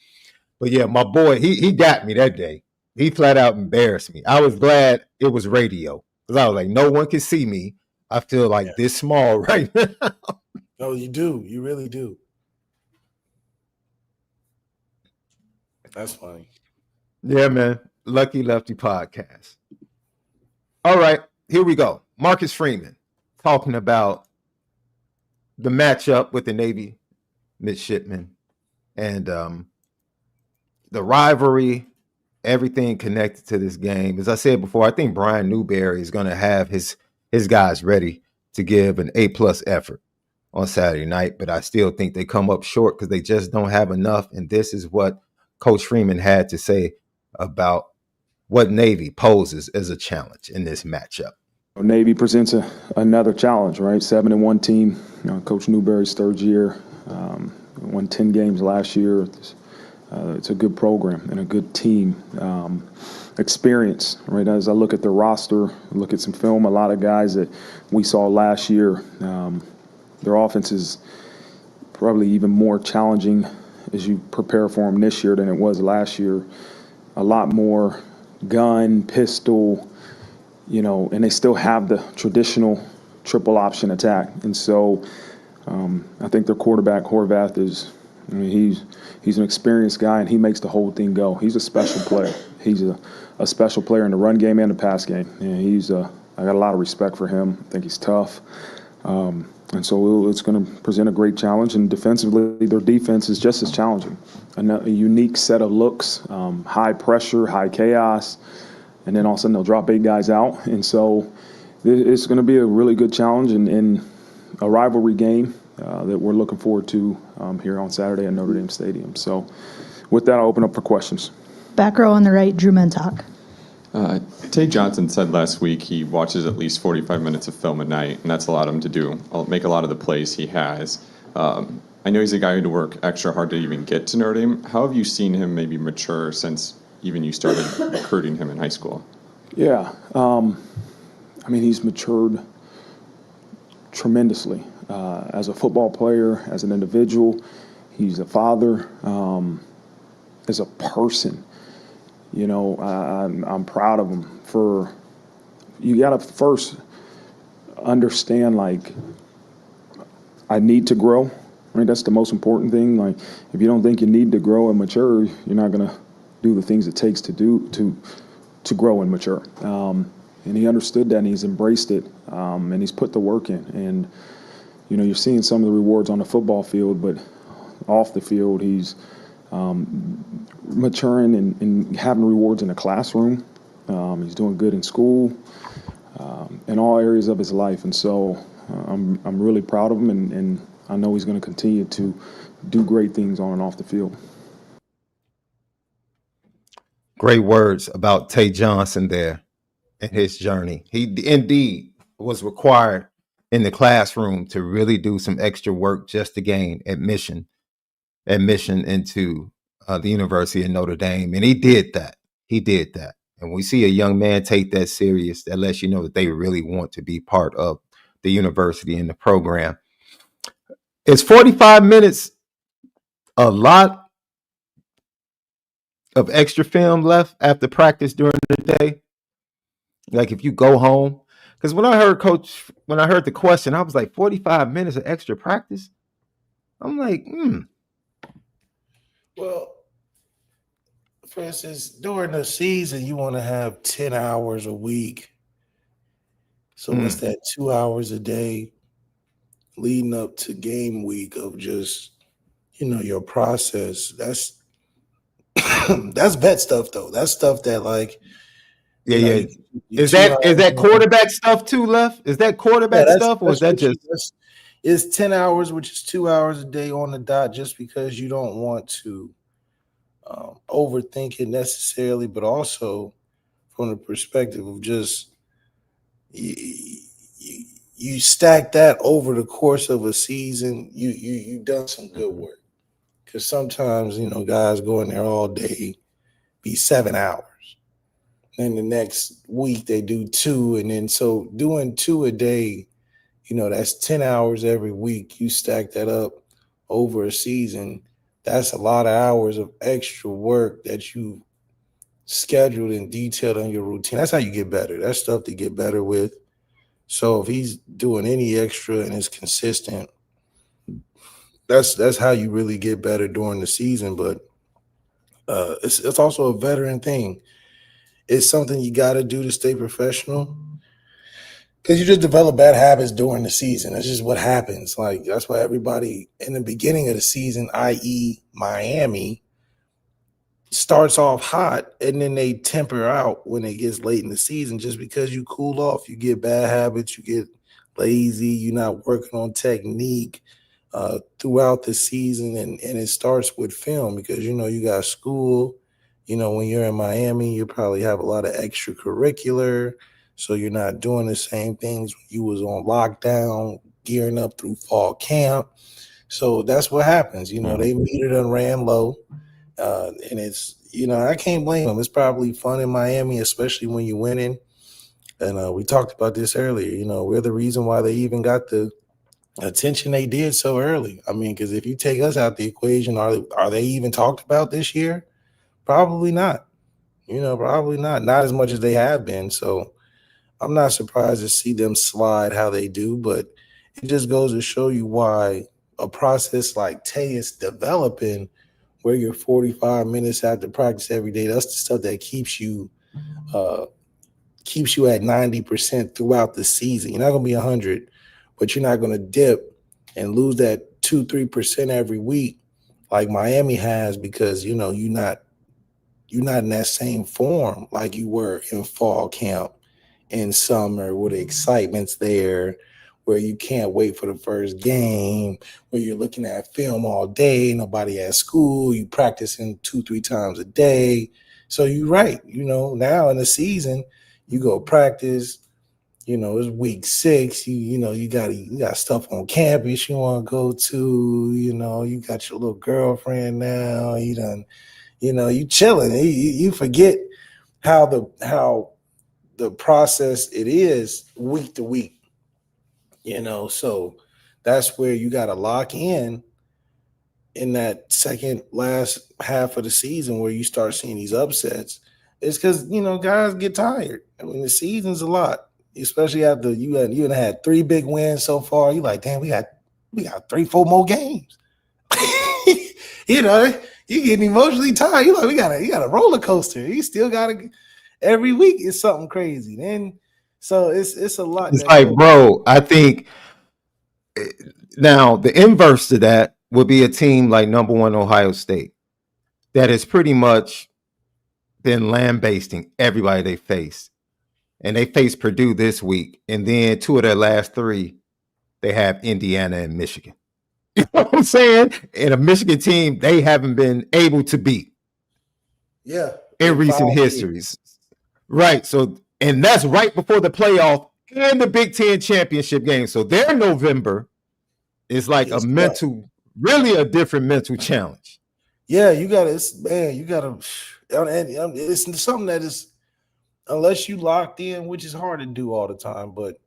But yeah, my boy, he got me that day. He flat out embarrassed me. I was glad it was radio. Because I was like, no one can see me. I feel like this small right now. Oh, you do. You really do. That's funny. Yeah, man. Lucky Lefty podcast. All right, here we go. Marcus Freeman talking about the matchup with the Navy midshipmen and the rivalry, everything connected to this game. As I said before, I think Brian Newberry is going to have his guys ready to give an A+ effort on Saturday night, but I still think they come up short because they just don't have enough. And this is what Coach Freeman had to say about what Navy poses as a challenge in this matchup. Navy presents another challenge, right? 7-1 team. Coach Newberry's third year, won 10 games last year. It's a good program and a good team. Experience, right? As I look at the roster, look at some film, a lot of guys that we saw last year, their offense is probably even more challenging as you prepare for them this year than it was last year. A lot more gun, pistol, and they still have the traditional triple option attack. And so I think their quarterback, Horvath, is I mean, he's an experienced guy, and he makes the whole thing go. He's a special player. He's a special player in the run game and the pass game. And I got a lot of respect for him. I think he's tough. And so it's going to present a great challenge. And defensively, their defense is just as challenging. A unique set of looks, high pressure, high chaos, and then all of a sudden they'll drop 8 guys out. And so it's going to be a really good challenge and a rivalry game that we're looking forward to here on Saturday at Notre Dame Stadium. So with that, I'll open up for questions. Back row on the right, Drew Mentok. Tay Johnson said last week he watches at least 45 minutes of film a night, and that's allowed him to make a lot of the plays he has. I know he's a guy who had to work extra hard to even get to Notre Dame. How have you seen him maybe mature since even you started recruiting him in high school? Yeah. I mean, he's matured tremendously as a football player, as an individual. He's a father, as a person. You know, I'm proud of him you got to first understand, like, I need to grow. I mean, that's the most important thing. Like, if you don't think you need to grow and mature, you're not going to do the things it takes to grow and mature. And he understood that, and he's embraced it, and he's put the work in. And, you know, you're seeing some of the rewards on the football field, but off the field, he's maturing and having rewards in the classroom. He's doing good in school, in all areas of his life. And so I'm really proud of him, and I know he's going to continue to do great things on and off the field. Great words about Tay Johnson there and his journey. He indeed was required in the classroom to really do some extra work just to gain admission into the University of Notre Dame. And he did that. And we see a young man take that serious, that lets you know that they really want to be part of the university and the program. Is 45 minutes a lot of extra film left after practice during the day? Like, if you go home, because when I heard the question, I was like, 45 minutes of extra practice? I'm like, Well, for instance, during the season, you want to have 10 hours a week. So what's that, 2 hours a day leading up to game week of just, you know, your process? That's that's vet stuff, though. That's stuff that, like, yeah. Is that quarterback stuff too, Left? Is that quarterback stuff, or is that just? It's 10 hours, which is 2 hours a day on the dot, just because you don't want to overthink it necessarily, but also from the perspective of just you stack that over the course of a season, you've done some good work. Because sometimes, you know, guys go in there all day, be 7 hours. Then the next week they do 2, and then so doing 2 a day, you know, that's 10 hours every week. You stack that up over a season. That's a lot of hours of extra work that you scheduled and detailed on your routine. That's how you get better. That's stuff to get better with. So if he's doing any extra and is consistent, that's how you really get better during the season. But it's also a veteran thing. It's something you got to do to stay professional, because you just develop bad habits during the season. That's just what happens. Like, that's why everybody in the beginning of the season, i.e. Miami, starts off hot and then they temper out when it gets late in the season, just because you cool off. You get bad habits, you get lazy, you're not working on technique throughout the season. And it starts with film, because, you know, you got school. You know, when you're in Miami, you probably have a lot of extracurricular. So you're not doing the same things when you was on lockdown, gearing up through fall camp. So that's what happens. You know, they metered and ran low. And it's, you know, I can't blame them. It's probably fun in Miami, especially when you're winning. And we talked about this earlier. You know, we're the reason why they even got the attention they did so early. I mean, because if you take us out the equation, are they even talked about this year? Probably not. You know, probably not. Not as much as they have been. So I'm not surprised to see them slide how they do, but it just goes to show you why a process like Tay is developing, where you're 45 minutes after practice every day. That's the stuff that keeps you at 90% throughout the season. You're not gonna be 100, but you're not gonna dip and lose that 2-3% every week like Miami has, because you're not in that same form like you were in fall camp, in summer, where the excitement's there, where you can't wait for the first game, where you're looking at film all day, nobody at school, you practicing 2-3 times a day. So you're right. Now in the season, you go practice, it's week 6, you got stuff on campus you want to go to, you got your little girlfriend now, you chilling. You forget how the process it is week to week, so that's where you got to lock in that second last half of the season, where you start seeing these upsets. It's because guys get tired. I mean, the season's a lot, especially after you had 3 big wins so far. You like, damn, we got 3-4 more games. You getting emotionally tired. You like, you got a roller coaster. You still got to, every week is something crazy. Then so it's a lot. It's like, bro, I think now the inverse to that would be a team like number 1 Ohio State that has pretty much been lambasting everybody they faced. And they faced Purdue this week, and then 2 of their last 3, they have Indiana and Michigan. You know what I'm saying? And a Michigan team they haven't been able to beat. Yeah. In recent histories. Right. So, and that's right before the playoff and the Big Ten championship game. So their November is like really a different mental challenge. Yeah, you got to, and it's something that is, unless you locked in, which is hard to do all the time, but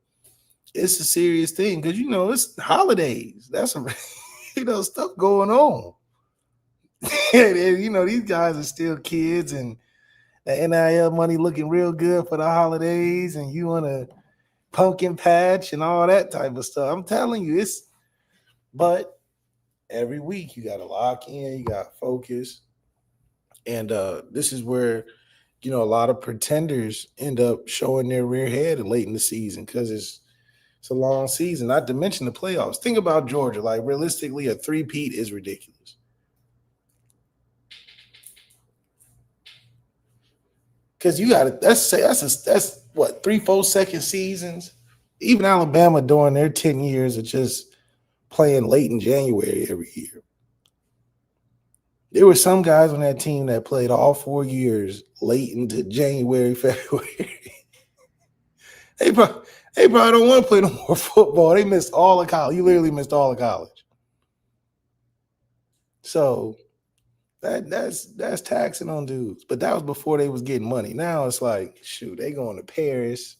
it's a serious thing, because it's holidays. That's stuff going on. And these guys are still kids, and the NIL money looking real good for the holidays, and you want a pumpkin patch and all that type of stuff. I'm telling you, but every week you got to lock in, you got to focus. And this is where, a lot of pretenders end up showing their rear head late in the season, because it's a long season, not to mention the playoffs. Think about Georgia. Like, realistically, a 3-peat is ridiculous. Because you got to, that's what, 3-4 second seasons. Even Alabama during their 10 years of just playing late in January every year. There were some guys on that team that played all 4 years late into January, February. They probably don't want to play no more football. They missed all of college. You literally missed all of college. So that's taxing on dudes. But that was before they was getting money. Now it's like, shoot, they going to Paris.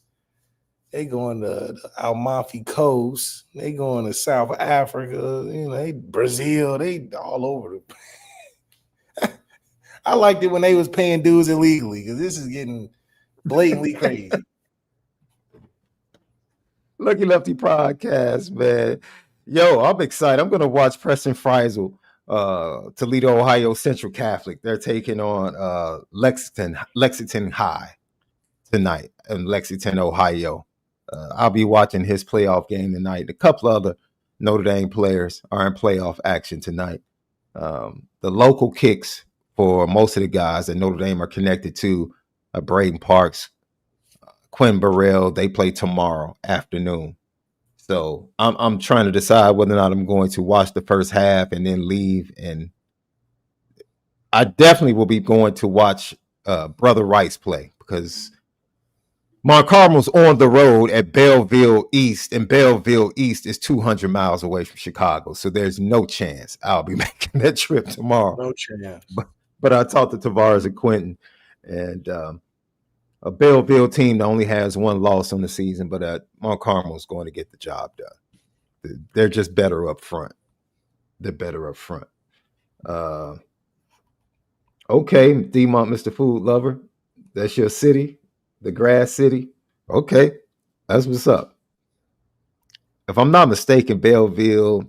They going to the Amalfi Coast. They going to South Africa. They Brazil. They all over the place. I liked it when they was paying dudes illegally, because this is getting blatantly crazy. Lucky Lefty podcast, man. Yo, I'm excited. I'm going to watch Preston Friesel, Toledo, Ohio Central Catholic. They're taking on Lexington High tonight in Lexington, Ohio. I'll be watching his playoff game tonight. A couple other Notre Dame players are in playoff action tonight. The local kicks for most of the guys that Notre Dame are connected to, Braden Parks, Quinn Burrell, they play tomorrow afternoon. So I'm trying to decide whether or not I'm going to watch the first half and then leave. And I definitely will be going to watch Brother Rice play, because Mount Carmel's on the road at Belleville East, and Belleville East is 200 miles away from Chicago. So there's no chance I'll be making that trip tomorrow. No chance. But I talked to Tavares and Quentin, and a Belleville team that only has 1 loss on the season, but Mount Carmel's going to get the job done. They're just better up front. They're better up front. Okay, D-Mont, Mr. Food Lover. That's your city, the Grass City. Okay, that's what's up. If I'm not mistaken, Belleville,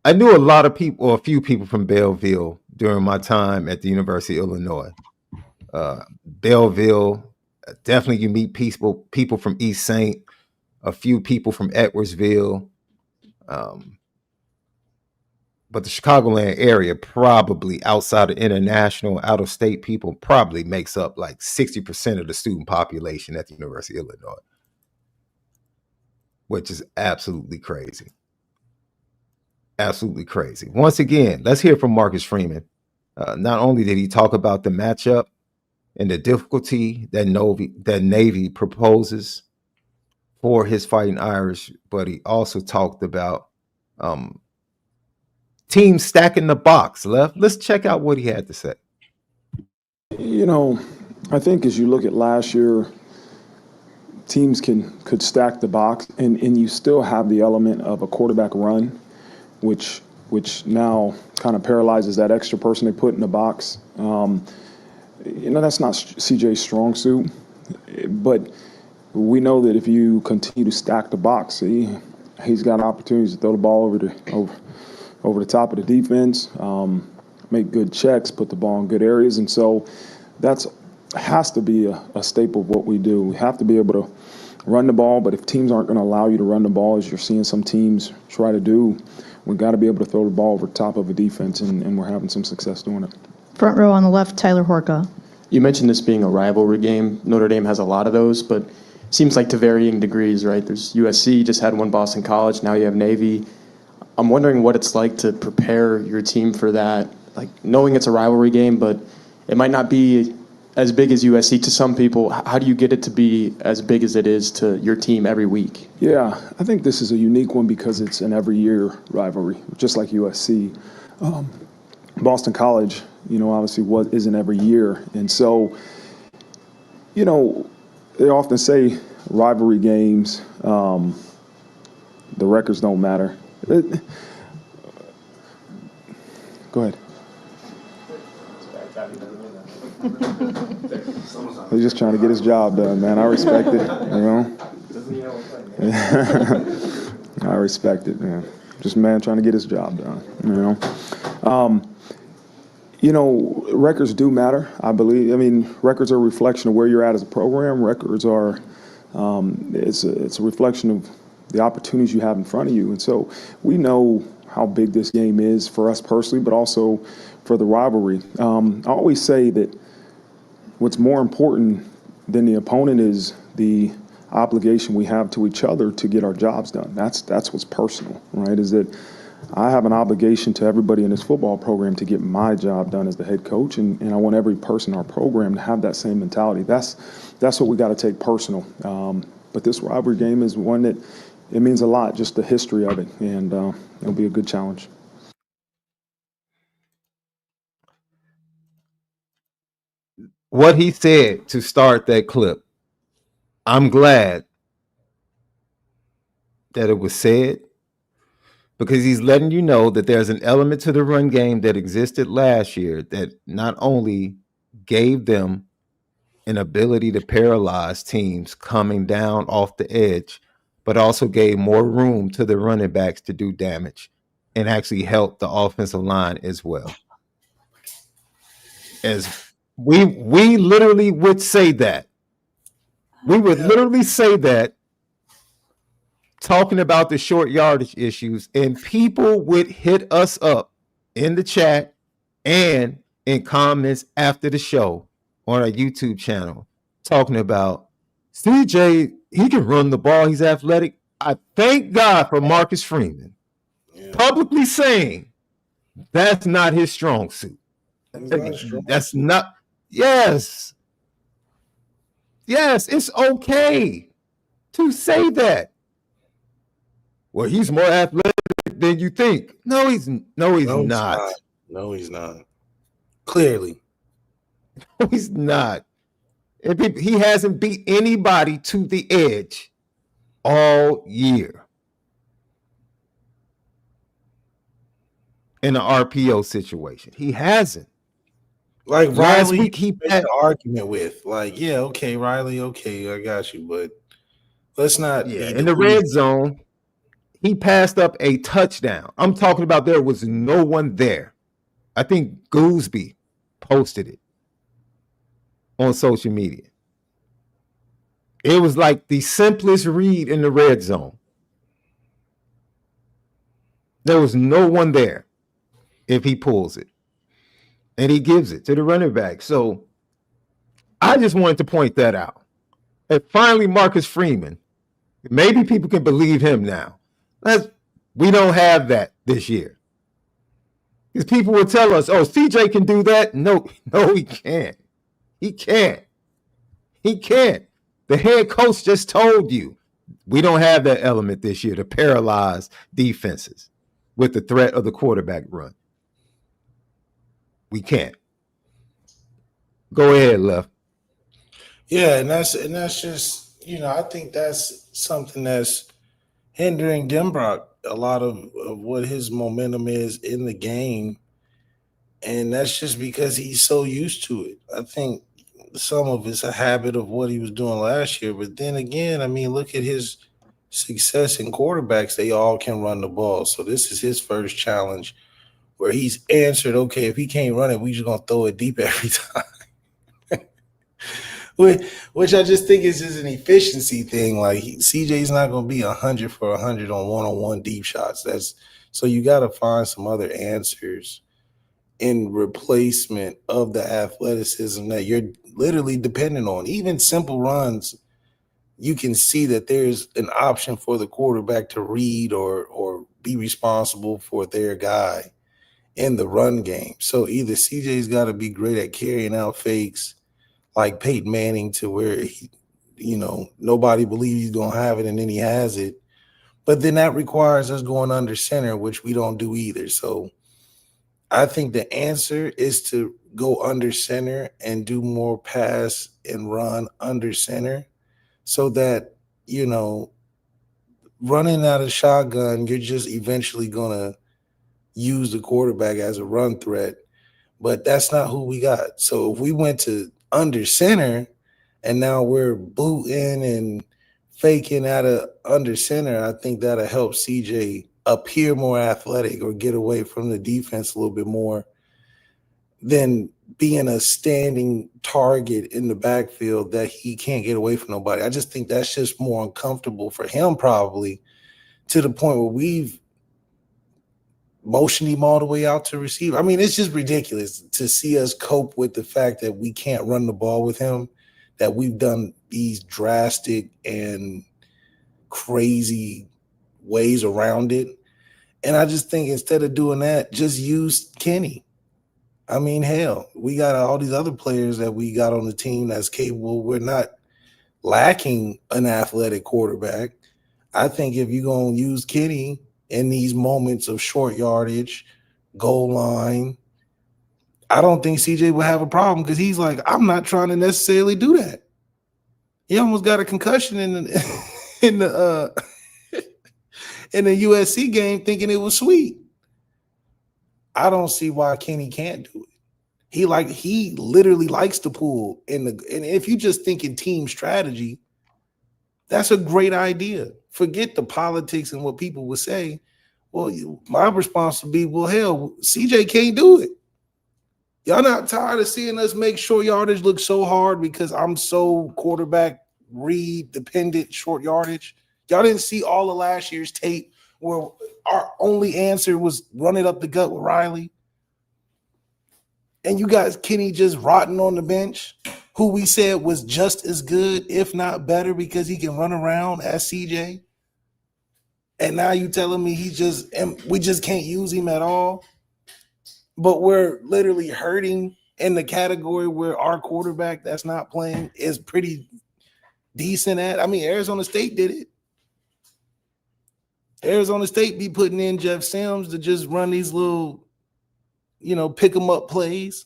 I knew a lot of people, or a few people from Belleville during my time at the University of Illinois. Belleville, definitely you meet people from East Saint, a few people from Edwardsville. But the Chicagoland area, probably outside of international, out of state people, probably makes up like 60% of the student population at the University of Illinois, which is absolutely crazy. Absolutely crazy. Once again, let's hear from Marcus Freeman. Not only did he talk about the matchup and the difficulty that Navy proposes for his Fighting Irish, but he also talked about teams stacking the box. Let's check out what he had to say. You know, I think as you look at last year, teams could stack the box, and you still have the element of a quarterback run, which now kind of paralyzes that extra person they put in the box. That's not CJ's strong suit, but we know that if you continue to stack the box, he's got opportunities to throw the ball over the top of the defense, make good checks, put the ball in good areas, and so that's has to be a staple of what we do. We have to be able to run the ball, but if teams aren't going to allow you to run the ball, as you're seeing some teams try to do, we've got to be able to throw the ball over the top of a defense, and we're having some success doing it. Front row on the left, Tyler Horka. You mentioned this being a rivalry game. Notre Dame has a lot of those, but it seems like to varying degrees, right? There's USC, just had one, Boston College, now you have Navy. I'm wondering what it's like to prepare your team for that, like knowing it's a rivalry game, but it might not be as big as USC to some people. How do you get it to be as big as it is to your team every week? Yeah, I think this is a unique one because it's an every year rivalry, just like USC. Boston College, obviously isn't every year. And so, they often say rivalry games, the records don't matter. Go ahead. He's just trying to get his job done, man. I respect it, I respect it, man. Just a man trying to get his job done, records do matter, I believe. I mean, records are a reflection of where you're at as a program. Records are, it's a reflection of the opportunities you have in front of you. And so we know how big this game is for us personally, but also for the rivalry. I always say that what's more important than the opponent is the obligation we have to each other to get our jobs done. That's what's personal, right? Is that I have an obligation to everybody in this football program to get my job done as the head coach, and I want every person in our program to have that same mentality. That's what we got to take personal. But this rivalry game is one that it means a lot, just the history of it, and it'll be a good challenge. What he said to start that clip, I'm glad that it was said, because he's letting you know that there's an element to the run game that existed last year that not only gave them an ability to paralyze teams coming down off the edge, but also gave more room to the running backs to do damage and actually help the offensive line as well. As we literally would say that. We would literally say that talking about the short yardage issues, and people would hit us up in the chat and in comments after the show on our YouTube channel talking about CJ, he can run the ball, he's athletic. I thank God for Marcus Freeman publicly saying that's not his strong suit. That's not. Yes, it's okay to say that. Well, he's more athletic than you think. No, he's not. No, he's not. Clearly. No, he's not. He hasn't beat anybody to the edge all year in an RPO situation. He hasn't. Like Last Riley, week he had an argument with, okay, Riley, okay, I got you, but let's not. Yeah, in the red zone, He passed up a touchdown. I'm talking about there was no one there. I think Gooseby posted it on social media. It was like the simplest read in the red zone. There was no one there if he pulls it. And he gives it to the running back. So I just wanted to point that out. And finally, Marcus Freeman. Maybe people can believe him now. We don't have that this year. Because people will tell us, oh, CJ can do that. No, he can't. He can't. The head coach just told you we don't have that element this year to paralyze defenses with the threat of the quarterback run. We can't. Go ahead, Left. Yeah, and that's just, I think that's something that's hindering Denbrock a lot of what his momentum is in the game. And that's just because he's so used to it. I think some of it's a habit of what he was doing last year. But then again, I mean, look at his success in quarterbacks. They all can run the ball. So this is his first challenge where he's answered, okay, if he can't run it, we just going to throw it deep every time. Which I just think is just an efficiency thing. Like CJ's not going to be 100 for 100 on one-on-one deep shots. So you got to find some other answers in replacement of the athleticism that you're literally dependent on. Even simple runs, you can see that there's an option for the quarterback to read or be responsible for their guy in the run game. So either CJ's got to be great at carrying out fakes like Peyton Manning to where nobody believes he's going to have it and then he has it. But then that requires us going under center, which we don't do either. So I think the answer is to go under center and do more pass and run under center so that, running out of shotgun, you're just eventually going to use the quarterback as a run threat. But that's not who we got. So if we went to under center and now we're booting and faking out of under center, I think that'll help CJ appear more athletic or get away from the defense a little bit more than being a standing target in the backfield that he can't get away from nobody. I just think that's just more uncomfortable for him probably, to the point where we've motioned him all the way out to receive. I mean, it's just ridiculous to see us cope with the fact that we can't run the ball with him, that we've done these drastic and crazy ways around it. And I just think instead of doing that, just use Kenny. I mean, hell, we got all these other players that we got on the team that's capable. We're not lacking an athletic quarterback. I think if you're going to use Kenny in these moments of short yardage, goal line, I don't think CJ will have a problem because he's like, I'm not trying to necessarily do that. He almost got a concussion in the USC game thinking it was sweet. I don't see why Kenny can't do it. He literally likes to pull and if you just think in team strategy, that's a great idea. Forget the politics and what people would say. Well, my response would be, well, hell, CJ can't do it. Y'all not tired of seeing us make short yardage look so hard because I'm so quarterback read dependent short yardage? Y'all didn't see all of last year's tape where our only answer was run it up the gut with Riley. And you guys, Kenny just rotting on the bench, who we said was just as good, if not better, because he can run around as CJ. And now you telling me we just can't use him at all. But we're literally hurting in the category where our quarterback that's not playing is pretty decent at. I mean, Arizona State did it. Arizona State be putting in Jeff Sims to just run these little, pick them up plays.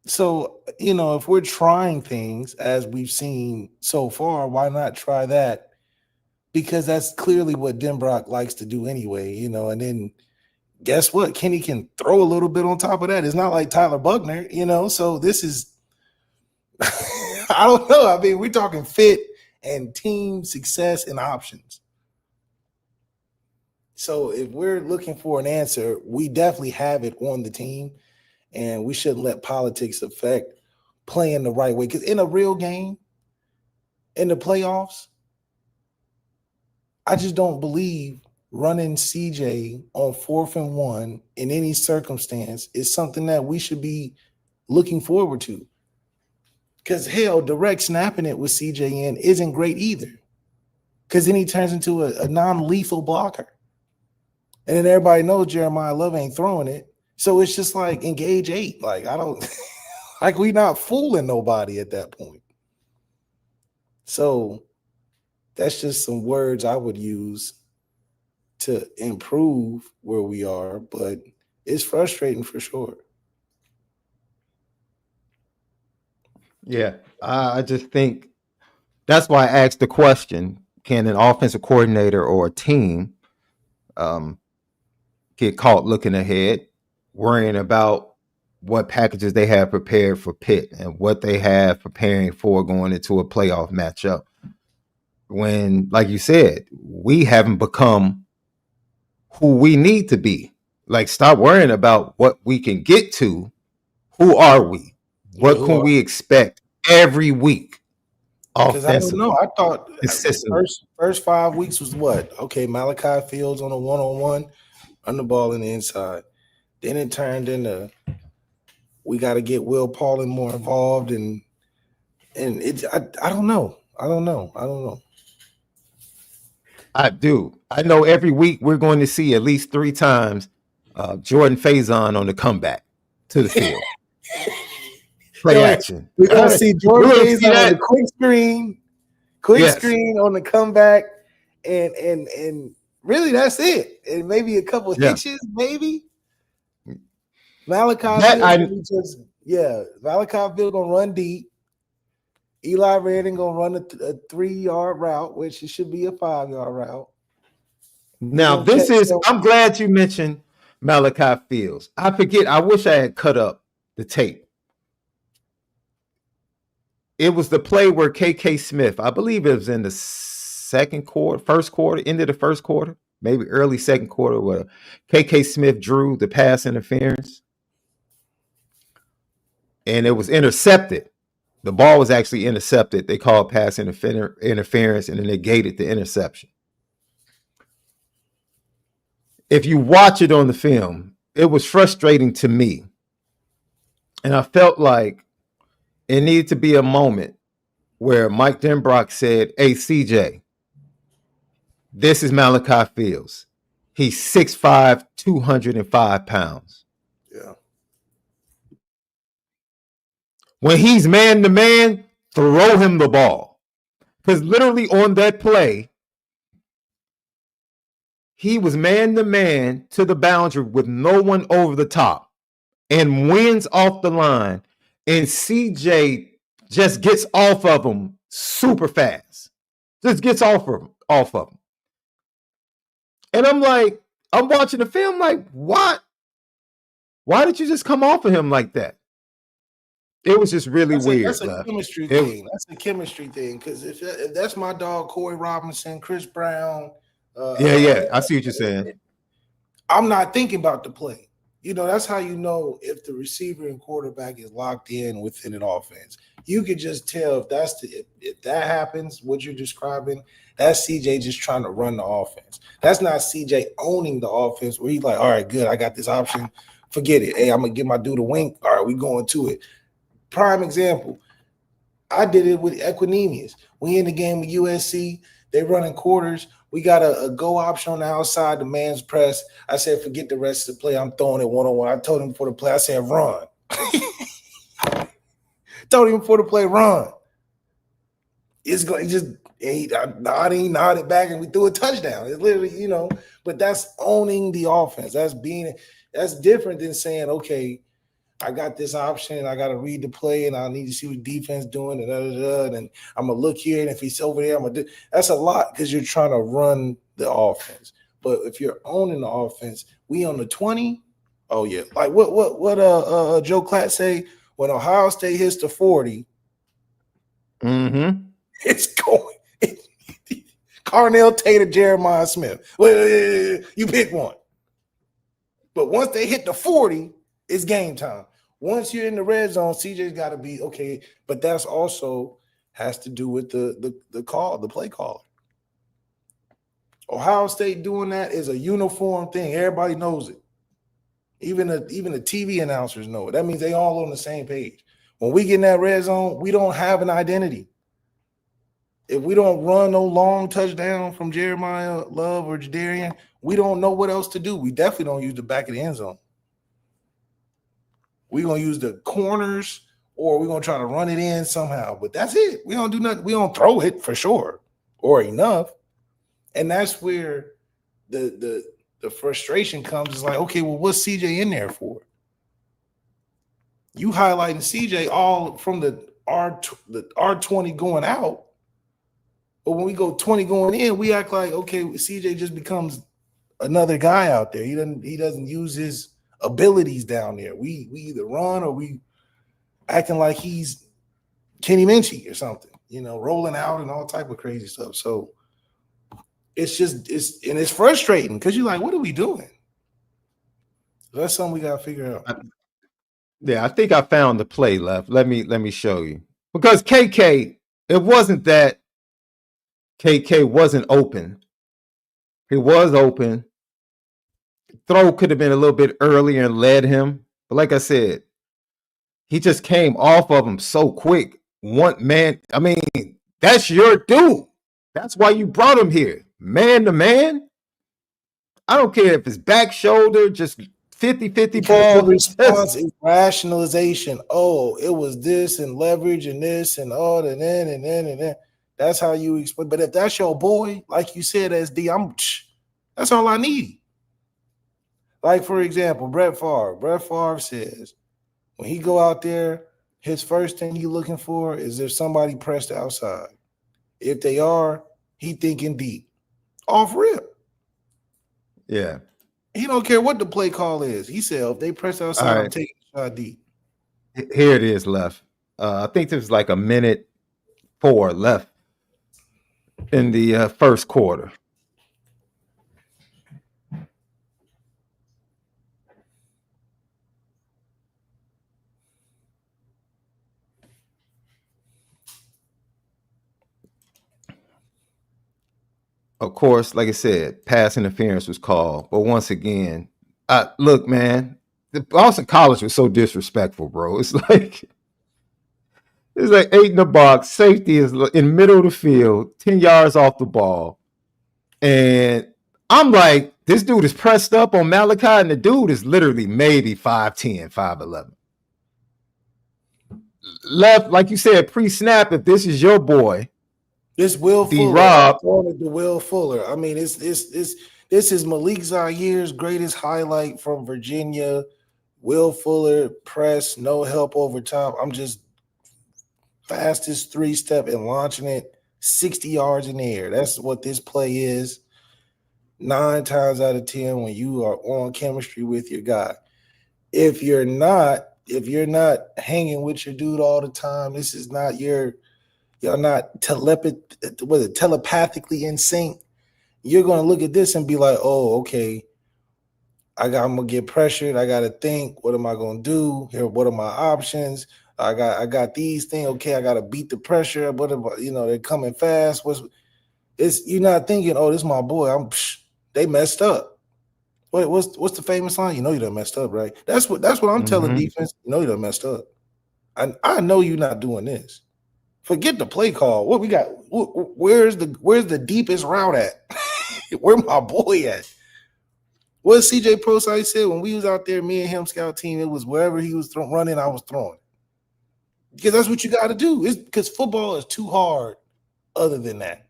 So, if we're trying things as we've seen so far, why not try that? Because that's clearly what Denbrock likes to do anyway, and then guess what? Kenny can throw a little bit on top of that. It's not like Tyler Buckner, so this is, I don't know. I mean, we're talking fit and team success and options. So if we're looking for an answer, we definitely have it on the team, and we shouldn't let politics affect playing the right way. Because in a real game, in the playoffs, I just don't believe running CJ on 4th and 1 in any circumstance is something that we should be looking forward to. Because hell, direct snapping it with CJ in isn't great either. Because then he turns into a non-lethal blocker. And then everybody knows Jeremiah Love ain't throwing it. So it's just like engage 8. Like, I don't like, we not fooling nobody at that point. So that's just some words I would use to improve where we are, but it's frustrating for sure. Yeah, I just think that's why I asked the question: can an offensive coordinator or a team get caught looking ahead, worrying about what packages they have prepared for Pitt and what they have preparing for going into a playoff matchup? When, like you said, we haven't become who we need to be. Like, stop worrying about what we can get to. Who are we? What can we expect every week? Because I don't Offensively, know. I thought consistently. first 5 weeks was what? Okay, Malachi Fields on a one-on-one, run the ball in the inside. Then it turned into we got to get Will Pauling more involved, and it. I don't know. I don't know. I do. I know every week we're going to see at least 3 times Jordan Faison on the comeback to the field. Play action. We're gonna see Jordan Faison on the quick Yes. screen on the comeback, and really that's it. And maybe a couple hitches, maybe. Malachi Field gonna run deep. Eli Redding gonna run a 3-yard route, which it should be a 5-yard route. Now, I'm glad you mentioned Malachi Fields. I forget. I wish I had cut up the tape. It was the play where KK Smith, I believe it was in the first quarter, end of the first quarter, maybe early second quarter, where KK Smith drew the pass interference. And it was intercepted. The ball was actually intercepted. They called pass interference, and then they gated the interception. If you watch it on the film, it was frustrating to me. And I felt like it needed to be a moment where Mike Denbrock said, "Hey, CJ, this is Malachi Fields. He's 6'5", 205 pounds. Yeah. When he's man-to-man, throw him the ball." Because literally on that play, he was man-to-man to the boundary with no one over the top and wins off the line. And CJ just gets off of him super fast. Just gets off of him. And I'm watching the film like, what? Why did you just come off of him like that? It was just really weird. That's a chemistry thing. That's a chemistry thing. Because if that's my dog, Corey Robinson, Chris Brown. Yeah. I see what you're saying. I'm not thinking about the play. You know, that's how you know if the receiver and quarterback is locked in within an offense. You could just tell if that happens, what you're describing, that's CJ just trying to run the offense. That's not CJ owning the offense where he's like, all right, good, I got this option. Forget it. Hey, I'm going to give my dude a wink. All right, we going to it. Prime example, I did it with Equinemius. We in the game with USC. They running quarters. We got a go option on the outside, the man's press. I said, forget the rest of the play. I'm throwing it one-on-one. I told him before the play, I said, run. Told him before the play, run. It's going he nodded back, and we threw a touchdown. It's literally, but that's owning the offense. That's different than saying, okay, I got this option. I got to read the play, and I need to see what defense doing, and I'm gonna look here, and if he's over there, I'm gonna do. That's a lot because you're trying to run the offense. But if you're owning the offense, we on the 20. Oh yeah, like what Joe Klatt say when Ohio State hits the 40, it's going Carnell Tate or Jeremiah Smith. Well, you pick one. But once they hit the 40, it's game time. Once you're in the red zone, CJ's got to be okay. But that's also has to do with the call, the play caller. Ohio State doing that is a uniform thing. Everybody knows it. Even the TV announcers know it. That means they all on the same page. When we get in that red zone, we don't have an identity. If we don't run no long touchdown from Jeremiah Love or Jadarian, we don't know what else to do. We definitely don't use the back of the end zone. We're going to use the corners or we're going to try to run it in somehow. But that's it. We don't do nothing. We don't throw it for sure or enough. And that's where the frustration comes. It's like, okay, well, what's CJ in there for? You highlighting CJ all from the R20 going out. But when we go 20 going in, we act like, okay, CJ just becomes another guy out there. He doesn't use his abilities down there. We either run or we acting like he's Kenny Minchie or something, rolling out and all type of crazy stuff. So it's frustrating because you're like, what are we doing? That's something we got to figure out. Yeah, I think I found the play left. Let me show you. Because KK, it wasn't that KK wasn't open. He was open. Throw could have been a little bit earlier and led him. But like I said, he just came off of him so quick. One man, I mean, that's your dude. That's why you brought him here. Man to man. I don't care if it's back shoulder, just 50-50 ball. The response is rationalization. Oh, it was this and leverage and this and all and then. That's how you explain. But if that's your boy, like you said, SD, that's all I need. Like, for example, Brett Favre. Brett Favre says when he go out there, his first thing he looking for is if somebody pressed outside. If they are, he thinking deep. Off rip. Yeah. He don't care what the play call is. He said, if they press outside, right. I'm taking a shot deep. Here it is left. I think there's like a minute 4 left in the first quarter. Of course, like I said, pass interference was called. But once again, look, man, the Boston College was so disrespectful, bro. It's like 8 in the box. Safety is in the middle of the field, 10 yards off the ball. And I'm like, this dude is pressed up on Maliki, and the dude is literally maybe 5'10", 5'11". Left, like you said, pre-snap, if this is your boy, this Will Fuller, Rob, the Will Fuller. I mean, this is Malik Zaire's greatest highlight from Virginia. Will Fuller press, no help over top. I'm just fastest 3-step and launching it 60 yards in the air. That's what this play is. 9 times out of 10 when you are on chemistry with your guy. If you're not hanging with your dude all the time, this is not you're not telepathically in sync. You're going to look at this and be like, oh, okay, I'm going to get pressured. I got to think, what am I going to do here? What are my options? I got these things. Okay, I got to beat the pressure. What about, they're coming fast. You're not thinking, oh, this is my boy. They messed up. What's the famous line? You done messed up, right? That's what I'm telling defense. You done messed up. I know you're not doing this. Forget the play call. What we got? Where's the deepest route at? Where my boy at? What CJ Prosite said when we was out there, me and him scout team, it was wherever he was running, I was throwing. Because that's what you got to do. It's because football is too hard other than that.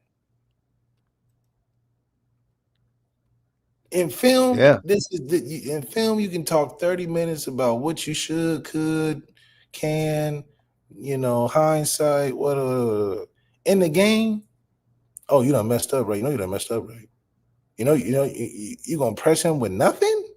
In film, in film, you can talk 30 minutes about what you should, could, can, hindsight, what in the game, oh, you done messed up, right? You done messed up, right? You gonna press him with nothing?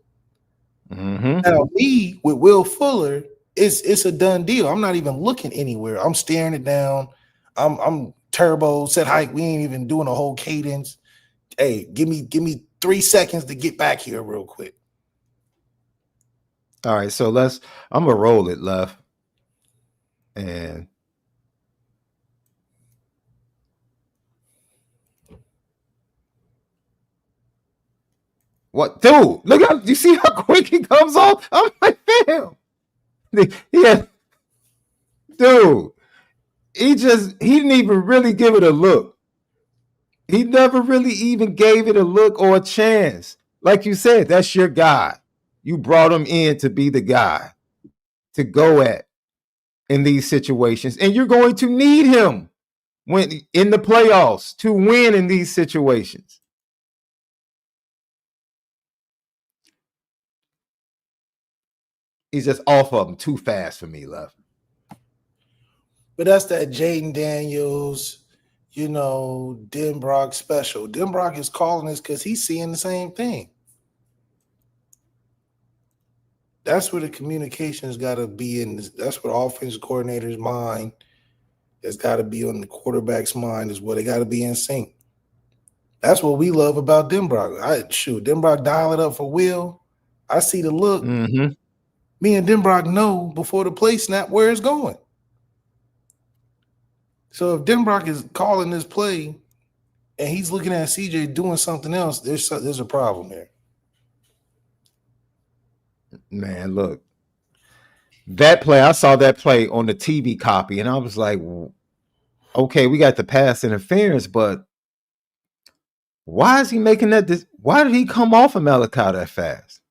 Now, me with Will Fuller, it's a done deal. I'm not even looking anywhere. I'm staring it down. I'm turbo, set hike. We ain't even doing a whole cadence. Hey, give me 3 seconds to get back here real quick. All right, so I'm gonna roll it left. And what, dude? Look how you see how quick he comes off. I'm like, damn. Yeah, dude. He didn't even really give it a look. He never really even gave it a look or a chance. Like you said, that's your guy. You brought him in to be the guy to go at in these situations, and you're going to need him when in the playoffs to win in these situations. He's just off of him too fast for me, love. But that's that Jaden Daniels, Denbrock special. Denbrock is calling this because he's seeing the same thing. That's where the communication's got to be in. That's what offensive coordinator's mind has got to be on the quarterback's mind, is where they got to be in sync. That's what we love about Denbrock. Denbrock dial it up for Will. I see the look. Mm-hmm. Me and Denbrock know before the play snap where it's going. So if Denbrock is calling this play and he's looking at CJ doing something else, there's a problem there. Man, look. That play, I saw that play on the TV copy, and I was like, okay, we got the pass interference, but why is he making that? Why did he come off of Malachi that fast?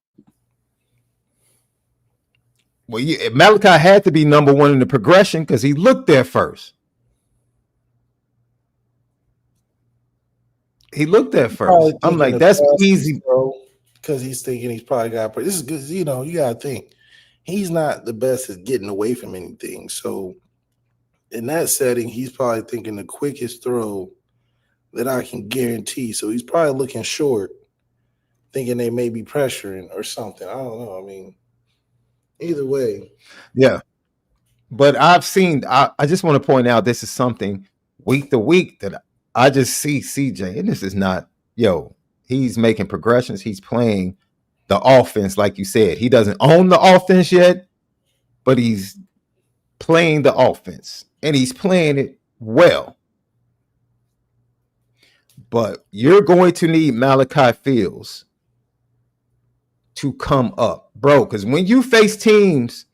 Well, Malachi had to be number one in the progression because he looked there first. He looked there first. I'm like, that's easy, bro, because he's thinking he's probably got. This is good. You got to think he's not the best at getting away from anything. So in that setting, he's probably thinking the quickest throw that I can guarantee. So he's probably looking short, thinking they may be pressuring or something. I don't know. I mean, either way. Yeah. But I've seen, I just want to point out, this is something week to week that I just see CJ, and this is not, he's making progressions. He's playing the offense, like you said. He doesn't own the offense yet, but he's playing the offense, and he's playing it well. But you're going to need Malachi Fields to come up, bro, because when you face teams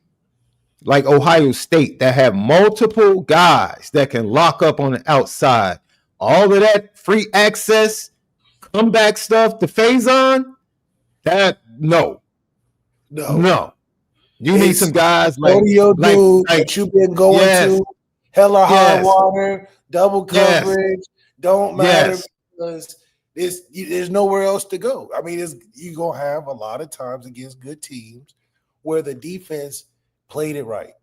like Ohio State that have multiple guys that can lock up on the outside, all of that free access, comeback stuff to phase on, no. You need some guys like that you've been going to, hella high water, double coverage, don't matter because there's nowhere else to go. I mean, you're going to have a lot of times against good teams where the defense played it right.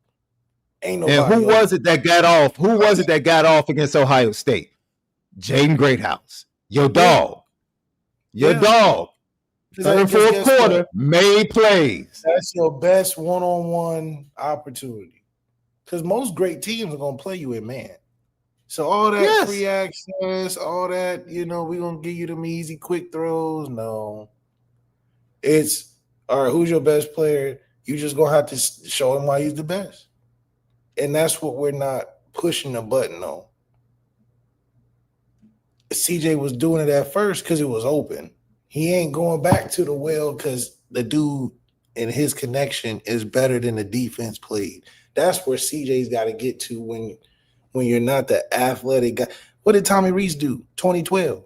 Ain't nobody. And who was it that got off? Who was it that got off against Ohio State? Jaden Greathouse. Your dog. Third and fourth quarter, made plays. That's your best one-on-one opportunity. Because most great teams are going to play you in man. So all that free access, all that, we're going to give you them easy, quick throws. No. It's, all right, who's your best player? You just going to have to show him why he's the best. And that's what we're not pushing the button on. CJ was doing it at first because it was open. He ain't going back to the well because the dude and his connection is better than the defense played. That's where CJ's got to get to when you're not the athletic guy. What did Tommy Reese do? 2012.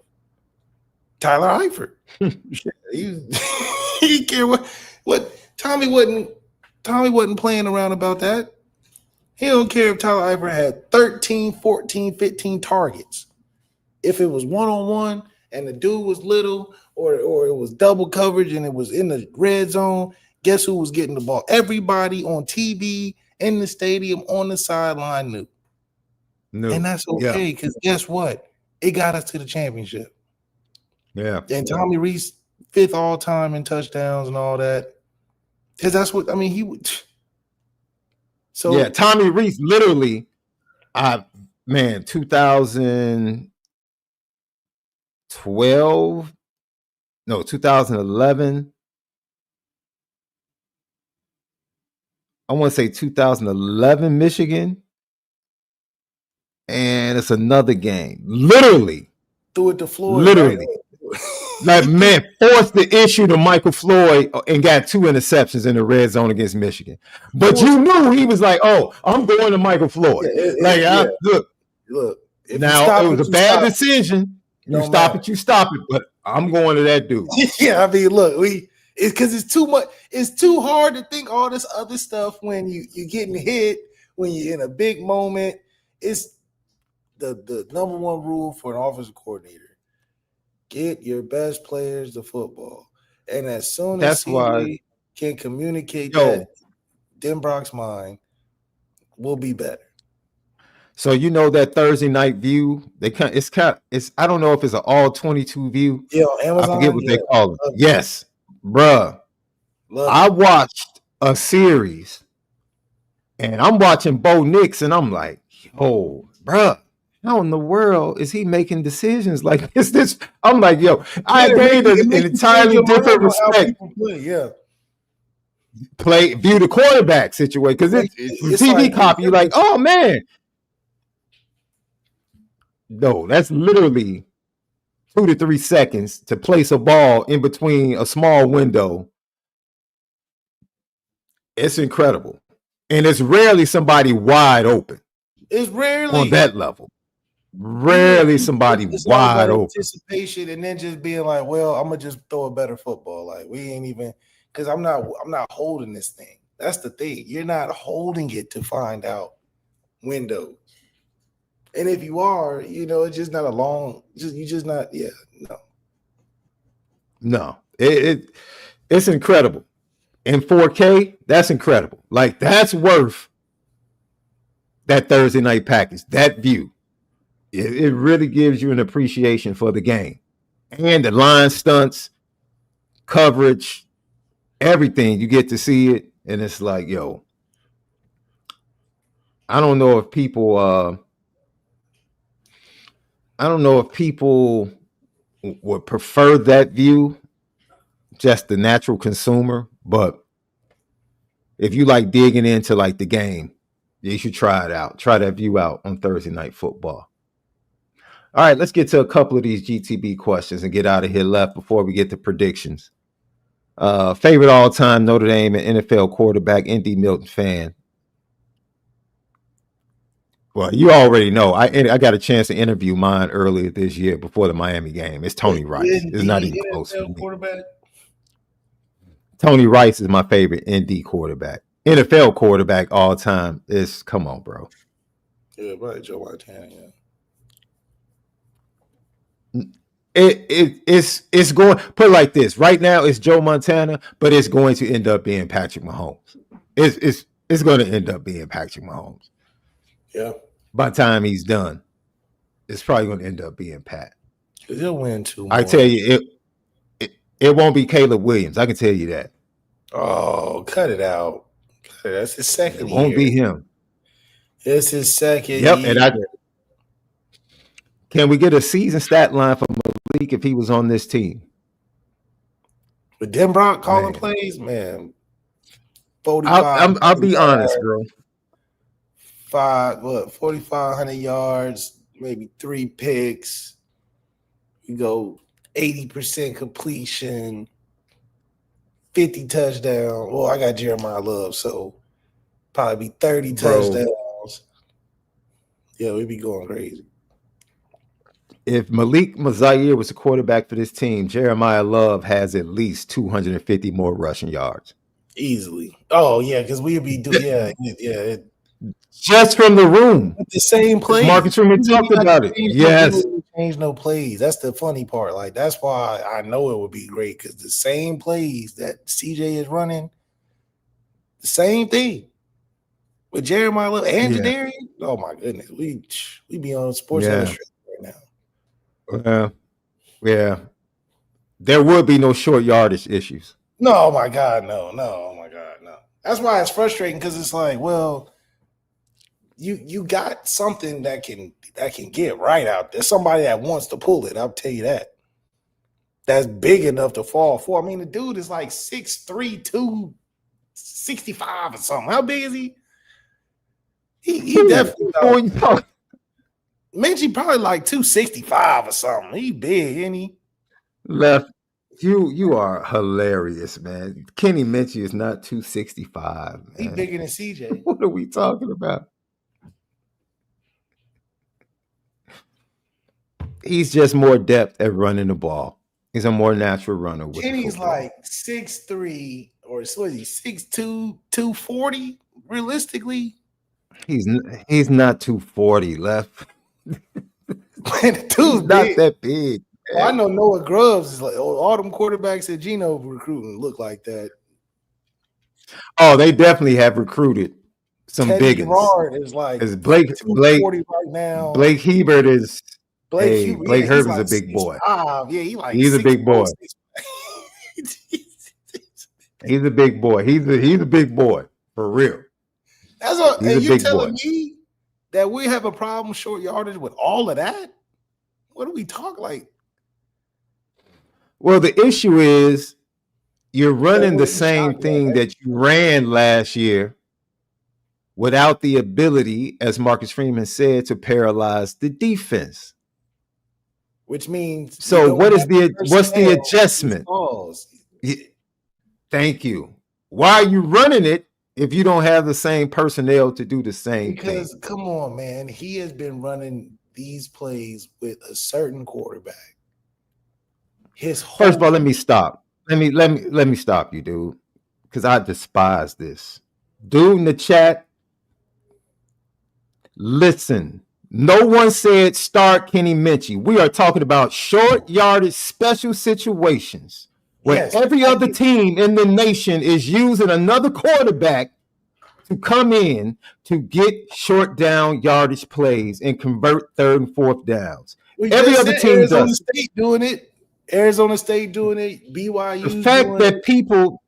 Tyler Eifert. He care what Tommy wasn't playing around about that. He don't care if Tyler Eifert had 13, 14, 15 targets. If it was one-on-one and the dude was little or it was double coverage and it was in the red zone, guess who was getting the ball? Everybody on TV, in the stadium, on the sideline knew. And that's okay because guess what? It got us to the championship. Yeah. And Tommy Reese, 5th all-time in touchdowns and all that. Because that's what, he would. So Tommy Reese literally, man, 2012, no, 2011. I want to say 2011 Michigan, and it's another game. Literally, Threw it to Floyd. literally. Like, man, forced the issue to Michael Floyd and got 2 interceptions in the red zone against Michigan. But you knew he was like, oh, I'm going to Michael Floyd. Look, now it was a bad decision. You stop it, but I'm going to that dude. Yeah, I mean, look, it's because it's too much. It's too hard to think all this other stuff when you're getting hit, when you're in a big moment. It's the number one rule for an offensive coordinator. Get your best players the football. And as soon as CJ can communicate that, Denbrock's mind will be better. So you know that Thursday night view, it's I don't know if it's an all 22 view. Yeah, on Amazon. I forget what they call it. Yes, bruh. I watched a series and I'm watching Bo Nix and I'm like, yo, bruh. How in the world is he making decisions like this? I'm like, yo, I gave an entirely different respect. View the quarterback situation because it's TV like, copy. You're like, oh man, no, that's literally 2 to 3 seconds to place a ball in between a small window. It's incredible, and it's rarely somebody wide open. It's rarely on that level. Rarely somebody wide open. Anticipation and then just being like, well, I'm gonna just throw a better football. Like we ain't even because I'm not holding this thing. That's the thing. You're not holding it to find out windows. And if you are, it's just not a long. You just not. Yeah, no. It's incredible. In 4K, that's incredible. Like that's worth that Thursday night package. That view. It really gives you an appreciation for the game and the line stunts, coverage, everything. You get to see it, and it's like, yo, I don't know if people would prefer that view, just the natural consumer. But if you like digging into like the game, you should try it out. Try that view out on Thursday Night Football. All right, let's get to a couple of these GTB questions and get out of here left before we get to predictions. Favorite all-time Notre Dame and NFL quarterback, ND Milton fan. Well, you already know. I got a chance to interview mine earlier this year before the Miami game. It's Tony Rice. It's not even close. Quarterback? Tony Rice is my favorite ND quarterback. NFL quarterback all time is, come on, bro. Yeah, right, Joe Montana, yeah. It's going, put it like this. Right now it's Joe Montana, but it's going to end up being Patrick Mahomes. It's going to end up being Patrick Mahomes. Yeah. By the time he's done, it's probably going to end up being Pat. He'll win 2 more. I tell you, it won't be Caleb Williams. I can tell you that. Oh, cut it out. That's his second year. It won't be him. It's his second year. And can we get a season stat line for Malik if he was on this team? With Denbrock calling plays, man. 45. I'll be honest, bro. 4,500 yards, maybe 3 picks. You go 80% completion, 50 touchdowns. Well, I got Jeremiah Love, so probably be 30 touchdowns. Yeah, we'd be going crazy. If Malik Zaire was a quarterback for this team, Jeremiah Love has at least 250 more rushing yards. Easily. Oh, yeah, because we'd be doing, just from the room. The same plays. Marcus Truman talked about it. Yes. Change no plays. That's the funny part. Like, that's why I know it would be great, because the same plays that CJ is running, the same thing. With Jeremiah Love and Jadarian, oh my goodness. We be on Sports Illustrated right now. Yeah. There would be no short yardage issues. No, oh my God, no. Oh my God, no. That's why it's frustrating, because it's like, well, you got something that can get right out there. Somebody that wants to pull it. I'll tell you that. That's big enough to fall for. I mean, the dude is like 6'3", 265 or something. How big is he? He definitely. Minchie probably like 265 or something. He big, ain't he? Left, you are hilarious, man. Kenny Minchie is not 265. Man. He bigger than CJ. What are we talking about? He's just more depth at running the ball. He's a more natural runner. Kenny's like 6'3", or what is he, 6'2", 240, realistically. He's not 240, Left. Man, dude's not that big. Well, I know Noah Grubbs is like all them quarterbacks at Geno recruiting look like that. Oh, they definitely have recruited some big ones. Is like Blake 240 right now. Blake Hebert is Blake Herbert's like a big boy. Yeah, he's a big boy. He's a big boy. He's a big boy for real. That's what. And you telling me that we have a problem short yardage with all of that? What do we talk like? Well, the issue is you're running the same thing that you ran last year without the ability, as Marcus Freeman said, to paralyze the defense. Which means so what's the adjustment? Thank you. Why are you running it if you don't have the same personnel to do the same thing? Because come on, man, he has been running these plays with a certain quarterback. First of all, let me stop. Let me stop you, dude, because I despise this. Dude in the chat, listen. No one said start Kenny Minchie. We are talking about short yardage special situations where every other team in the nation is using another quarterback to come in to get short down yardage plays and convert third and fourth downs. Every other team Arizona does. State doing it. Arizona State doing it. BYU. The fact that people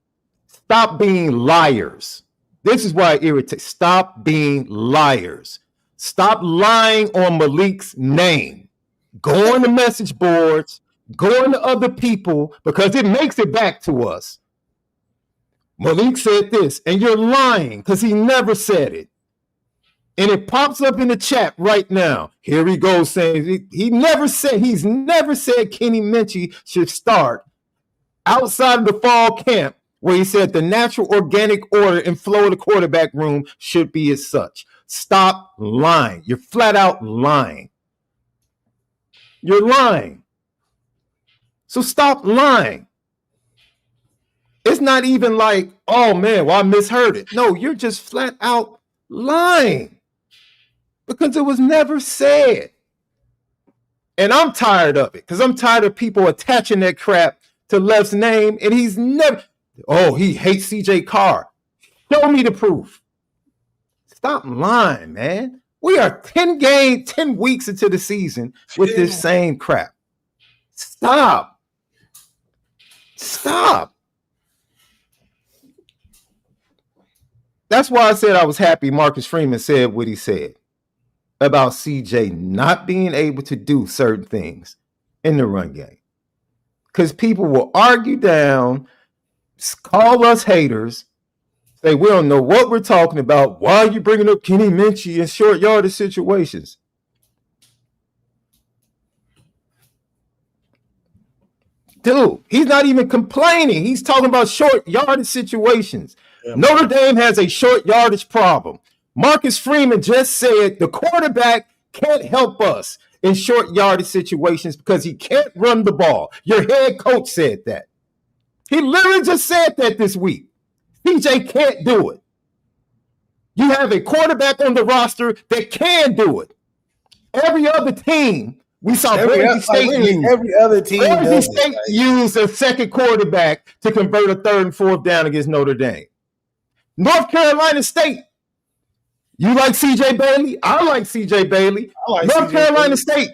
stop being liars. This is why it irritates. Stop being liars. Stop lying on MALIK'S name. Go on the message boards. Go on to other people because it makes it back to us. MALIK said this, and you're lying because he never said it. And it pops up in the chat right now. Here he goes saying he's never said Kenny Minchie should start outside of the fall camp where he said the natural organic order and flow of the quarterback room should be as such. Stop lying. You're flat out lying. You're lying. So stop lying. It's not even like, oh man, well, I misheard it. No, you're just flat out lying because it was never said. And I'm tired of it because I'm tired of people attaching that crap to Left's name. And he's never, he hates CJ Carr. Show me the proof. Stop lying, man. We are 10 weeks into the season with this same crap. Stop. That's why I said I was happy Marcus Freeman said what he said about CJ not being able to do certain things in the run game. Because people will argue down, call us haters, say we don't know what we're talking about. Why are you bringing up Kenny Minchie in short yardage situations? Dude, he's not even complaining. He's talking about short yardage situations. Yeah, Notre Dame has a short yardage problem. Marcus Freeman just said the quarterback can't help us in short yardage situations because he can't run the ball. Your head coach said that. He literally just said that this week. CJ can't do it. You have a quarterback on the roster that can do it. Every other team, we saw Boise State use a second quarterback to convert a third and fourth down against Notre Dame. North Carolina State, you like CJ Bailey? I like CJ Bailey. North Carolina State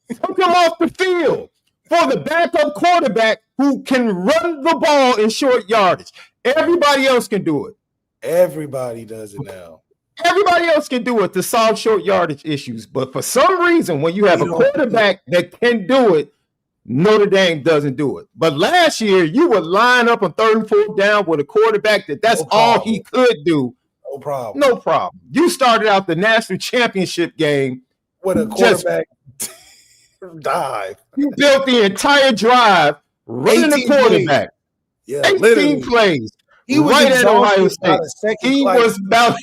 took him off the field for the backup quarterback who can run the ball in short yardage. Everybody else can do it. Everybody does it now. Everybody else can do it to solve short yardage issues. But for some reason, when you have a quarterback that can do it, Notre Dame doesn't do it. But last year, you would line up on 3rd and 4th down with a quarterback that's all he could do. No problem. No problem. You started out the national championship game with a quarterback dive. You built the entire drive running the quarterback. Yeah, 18 plays. He was right at Ohio State. He was about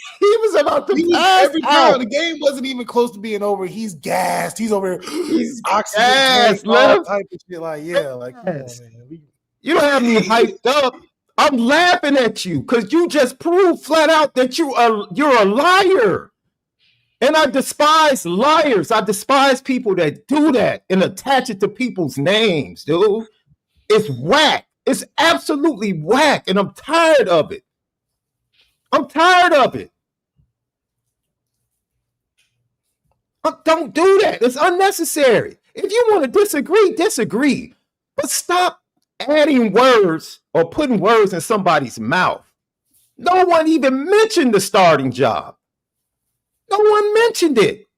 to pass every out. The game wasn't even close to being over. He's gassed. He's over here. He's oxygen gassed, all type of shit. Like, yeah, like, come on, man. You don't have me hyped up. I'm laughing at you because you just proved flat out that you're a liar. And I despise liars. I despise people that do that and attach it to people's names, dude. It's whack. It's absolutely whack, and I'm tired of it. I'm tired of it. Don't do that. It's unnecessary. If you want to disagree, disagree. But stop adding words or putting words in somebody's mouth. No one even mentioned the starting job. No one mentioned it.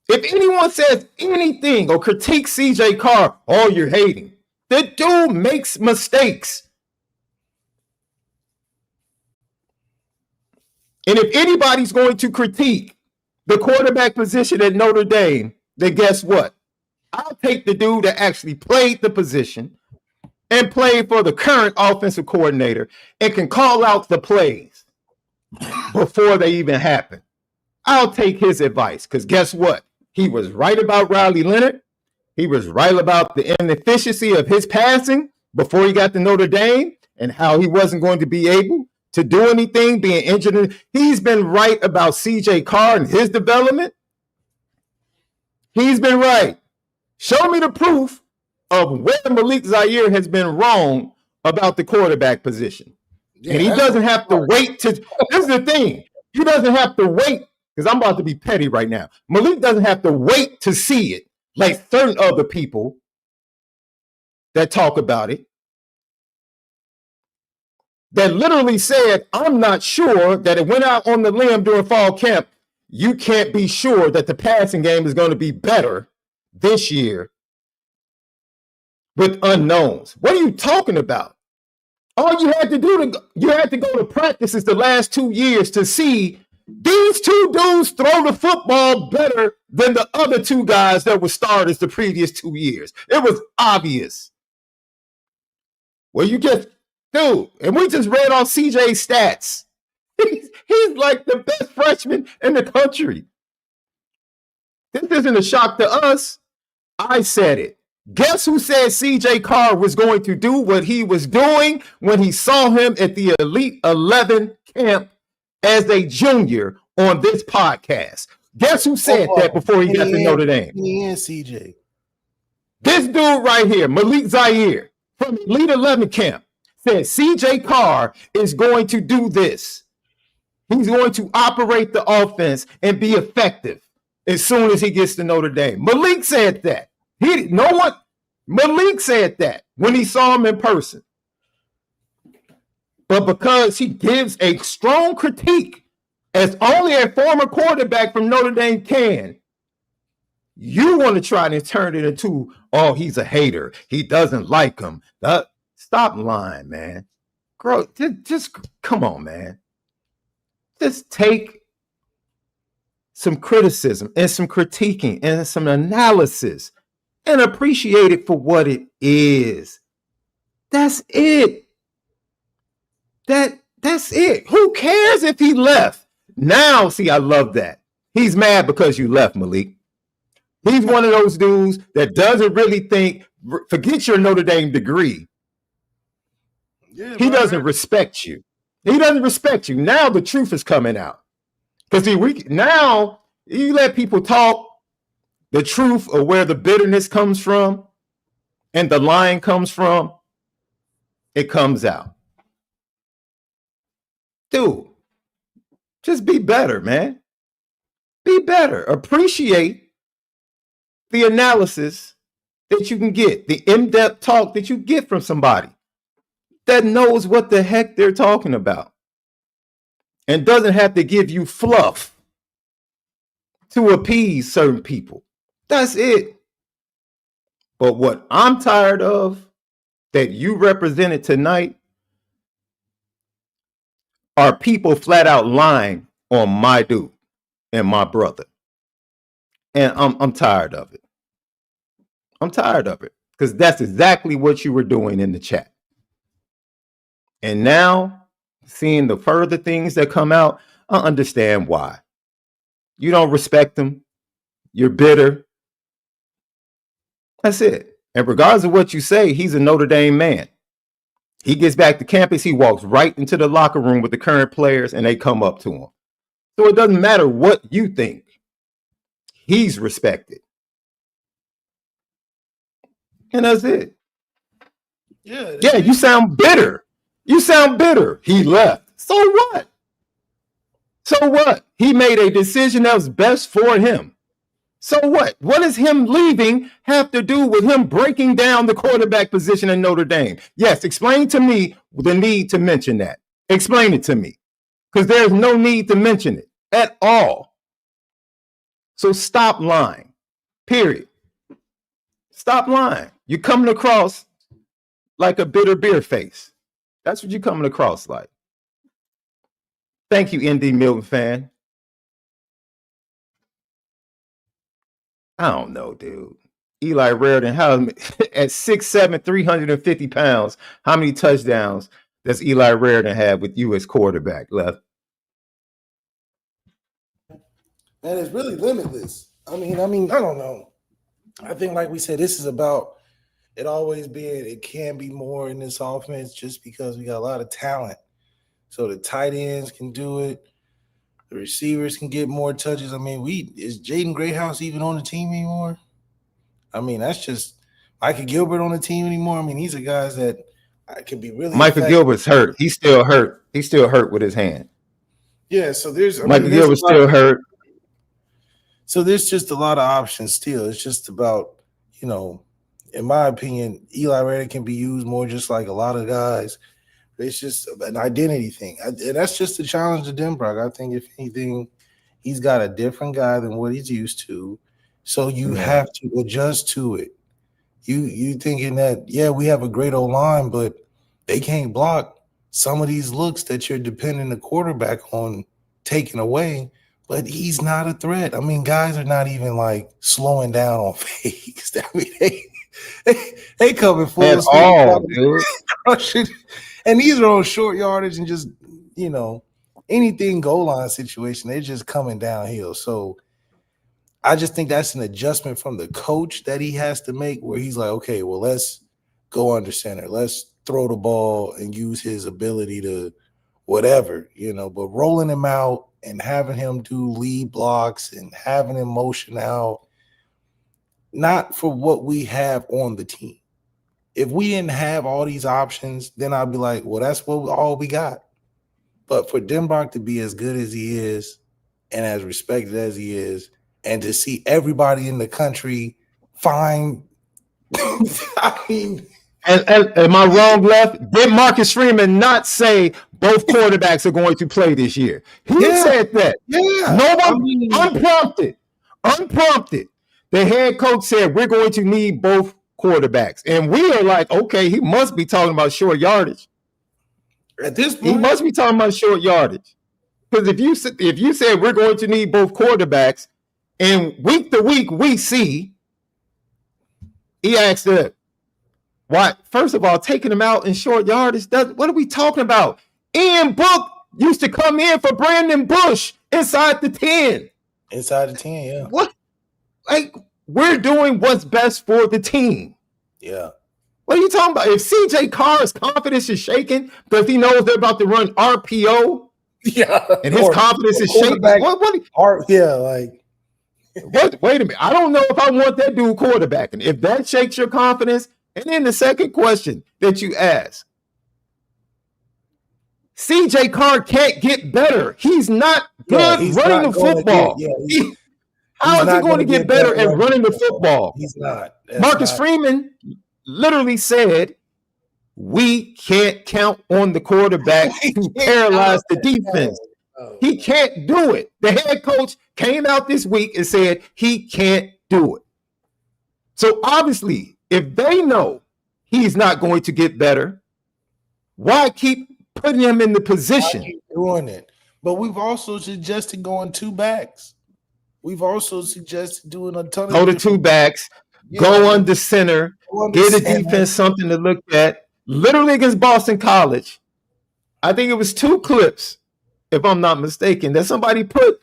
If anyone says anything or critiques CJ Carr, oh, you're hating. The dude makes mistakes. And if anybody's going to critique the quarterback position at Notre Dame, then guess what? I'll take the dude that actually played the position and played for the current offensive coordinator and can call out the plays before they even happen. I'll take his advice because guess what? He was right about Riley Leonard. He was right about the inefficiency of his passing before he got to Notre Dame and how he wasn't going to be able to do anything, being injured. He's been right about CJ Carr and his development. He's been right. Show me the proof of where Malik Zaire has been wrong about the quarterback position. Yeah, and he doesn't have to wait to. This is the thing. He doesn't have to wait because I'm about to be petty right now. Malik doesn't have to wait to see it like certain other people that talk about it. That literally said, I'm not sure that it went out on the limb during fall camp. You can't be sure that the passing game is going to be better this year with unknowns. What are you talking about? All you had to do you had to go to practices the last 2 years to see these two dudes throw the football better than the other two guys that were starters the previous 2 years. It was obvious. Well, you just, dude, and we just read on CJ's stats. He's like the best freshman in the country. This isn't a shock to us. I said it. Guess who said CJ Carr was going to do what he was doing when he saw him at the Elite 11 camp as a junior on this podcast? Guess who said that before he got to Notre Dame? Me and CJ. This dude right here, Malik Zaire, from Elite 11 camp, said CJ Carr is going to do this. He's going to operate the offense and be effective as soon as he gets to Notre Dame. Malik said that. Malik said that when he saw him in person. But because he gives a strong critique, as only a former quarterback from Notre Dame can, you want to try to turn it into, oh, he's a hater. He doesn't like him. Stop lying, man. Girl, just come on, man. Just take some criticism and some critiquing and some analysis and appreciate it for what it is. That's it. That's it. Who cares if he left? Now, see, I love that. He's mad because you left, Malik. He's one of those dudes that doesn't really think, forget your Notre Dame degree. Yeah, he doesn't respect you. He doesn't respect you. Now the truth is coming out. Because now you let people talk the truth of where the bitterness comes from and the lying comes from, it comes out. Dude, just be better, man. Be better. Appreciate the analysis that you can get, the in-depth talk that you get from somebody that knows what the heck they're talking about. and doesn't have to give you fluff to appease certain people. That's it. But what I'm tired of that you represented tonight are people flat out lying on my dude and my brother. And I'm tired of it. I'm tired of it because that's exactly what you were doing in the chat. And now, seeing the further things that come out, I understand why. You don't respect him. You're bitter. That's it. And regardless of what you say, he's a Notre Dame man. He gets back to campus, he walks right into the locker room with the current players, and they come up to him. So it doesn't matter what you think. He's respected. And that's it. Yeah, you sound bitter. You sound bitter. He left. So what? So what? He made a decision that was best for him. So what? What does him leaving have to do with him breaking down the quarterback position in Notre Dame? Yes, explain to me the need to mention that. Explain it to me. Because there's no need to mention it at all. So stop lying. Period. Stop lying. You're coming across like a bitter beer face. That's what you're coming across like. Thank you, ND Milton fan. I don't know, dude. Eli Raridan, how at 6'7", 350 pounds, how many touchdowns does Eli Raridan have with you as quarterback, Left? Man, it's really limitless. I mean, I don't know. I think, like we said, this is about it always being, it can be more in this offense just because we got a lot of talent. So the tight ends can do it. The receivers can get more touches. I mean, is Jaden Greathouse even on the team anymore? I mean, that's just Michael Gilbert on the team anymore. I mean, these are guys that can be really Michael Gilbert's hurt. He's still hurt. He's still hurt with his hand. Yeah, so Michael Gilbert's still hurt. So there's just a lot of options still. It's just about, in my opinion, Eli Raridan can be used more just like a lot of guys. It's just an identity thing. And that's just the challenge to Denbrock. I think, if anything, he's got a different guy than what he's used to. So you have to adjust to it. You thinking that, we have a great O-line, but they can't block some of these looks that you're depending the quarterback on taking away. But he's not a threat. I mean, guys are not even like slowing down on fakes. I mean, they coming full at all, dude. Crushing. And these are on short yardage and just, anything goal line situation, they're just coming downhill. So I just think that's an adjustment from the coach that he has to make, where he's like, okay, well, let's go under center. Let's throw the ball and use his ability to whatever, but rolling him out and having him do lead blocks and having him motion out, not for what we have on the team. If we didn't have all these options, then I'd be like, well, that's all we got. But for Denbrock to be as good as he is and as respected as he is, and to see everybody in the country find, I mean, and am I wrong, Left? Did Marcus Freeman not say both quarterbacks are going to play this year? He said that. Yeah. Nobody, unprompted. The head coach said we're going to need both quarterbacks. And we are like, okay, he must be talking about short yardage. At this point, he must be talking about short yardage. Because if you said we're going to need both quarterbacks, and week to week we see, he asked that, why? First of all, taking him out in short yardage, what are we talking about? Ian Book used to come in for Brandon Bush inside the 10. Inside the 10, yeah. What? Like, we're doing what's best for the team. Yeah. What are you talking about? If CJ Carr's confidence is shaken because he knows they're about to run RPO, and his confidence is shaken. Wait a minute. I don't know if I want that dude quarterbacking. If that shakes your confidence, and then the second question that you ask, CJ Carr can't get better. He's not good running the football. How is he going to get better at running the football? He's not. Marcus Freeman literally said, we can't count on the quarterback to paralyze the defense. He can't do it. The head coach came out this week and said he can't do it. So obviously, if they know he's not going to get better, why keep putting him in the position? Why keep doing it? But we've also suggested going 2 backs. We've also suggested doing a ton of go to 2 backs, go under center, get a defense something to look at. Literally against Boston College, I think it was 2 clips, if I'm not mistaken, that somebody put.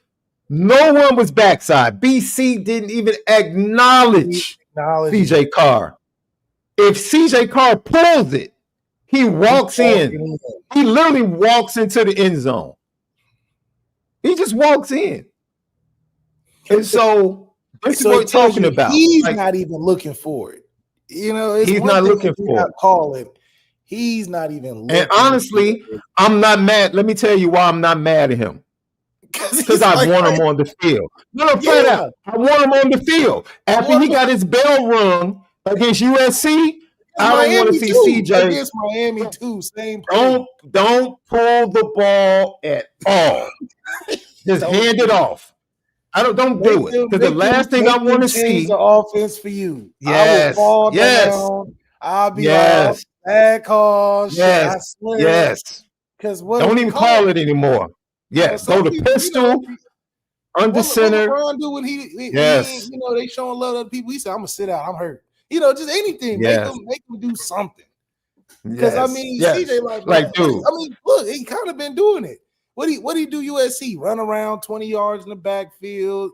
No one was backside. BC didn't even acknowledge CJ Carr. If CJ Carr pulls it, he walks in. He literally walks into the end zone. He just walks in. And so this is what we're talking about. He's not even looking for it. You know, he's not looking for it. Calling. He's not even looking. And honestly, I'm not mad. Let me tell you why I'm not mad at him. Because I want him on the field. No, flat out. I want him on the field. After he got his bell rung against USC, I don't want to see CJ against Miami too. Same play. Don't pull the ball at all. Just hand it off. Don't do it. Because the last thing I want to see the offense for you. Yes. I will fall down. I'll be out. Bad calls. Yes. Because don't even call it anymore. Yes. Go to pistol. Under center. What do when he you know, they showing love to other people. He said, I'm gonna sit out. I'm hurt. You know, just anything. Make them do something. Because I mean, CJ like dude. I mean, look, he kind of been doing it. What do you do USC? Run around 20 yards in the backfield,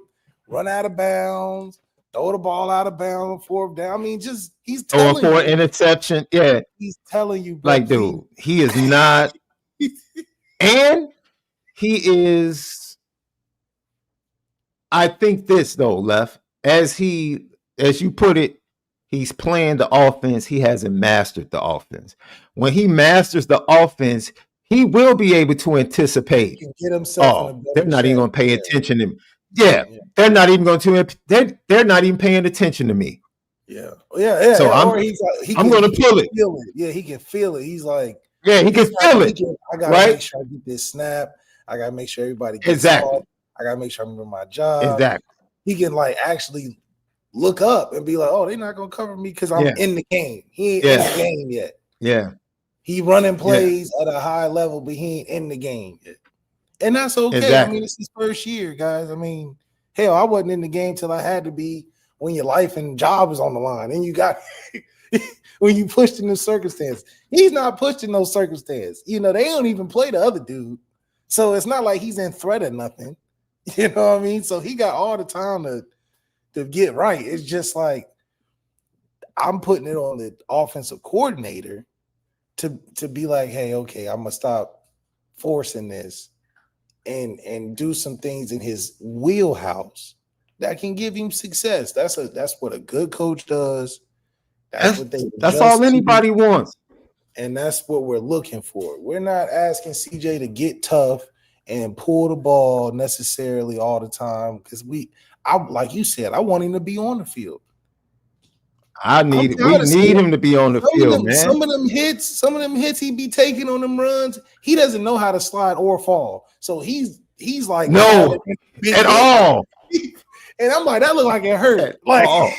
run out of bounds, throw the ball out of bounds, 4th down. I mean, just he's telling for an interception. Yeah. He's telling you, like, dude, he is not, and he is. I think this though, Left, as you put it, he's playing the offense. He hasn't mastered the offense. When he masters the offense, he will be able to anticipate. He can get himself they're not even going to pay attention to me. They're not even going to. They're not even paying attention to me. So I'm going to pull it. Yeah, he can feel it. He's like, he can feel it. I got to make sure I get this snap. I got to make sure everybody gets off. I got to make sure I remember my job. Exactly. He can like actually look up and be like, oh, they're not going to cover me because I'm in the game. He ain't in the game yet. Yeah. He running plays at a high level, but he ain't in the game yet. And that's okay. Exactly. I mean, it's his first year, guys. I mean, hell, I wasn't in the game till I had to be when your life and job is on the line. And you got when you pushed in those circumstances. He's not pushed in those circumstances. You know, they don't even play the other dude. So it's not like he's in threat or nothing. You know what I mean? So he got all the time to get right. It's just like I'm putting it on the offensive coordinator to be like, hey, okay, I'm gonna stop forcing this and do some things in his wheelhouse that can give him success. That's what a good coach does. That's all anybody wants. And that's what we're looking for. We're not asking CJ to get tough and pull the ball necessarily all the time because like you said, I want him to be on the field. We need him to be on the field, man. Some of them hits he be taking on them runs. He doesn't know how to slide or fall. So he's like no at all. And I'm like, that look like it hurt. Like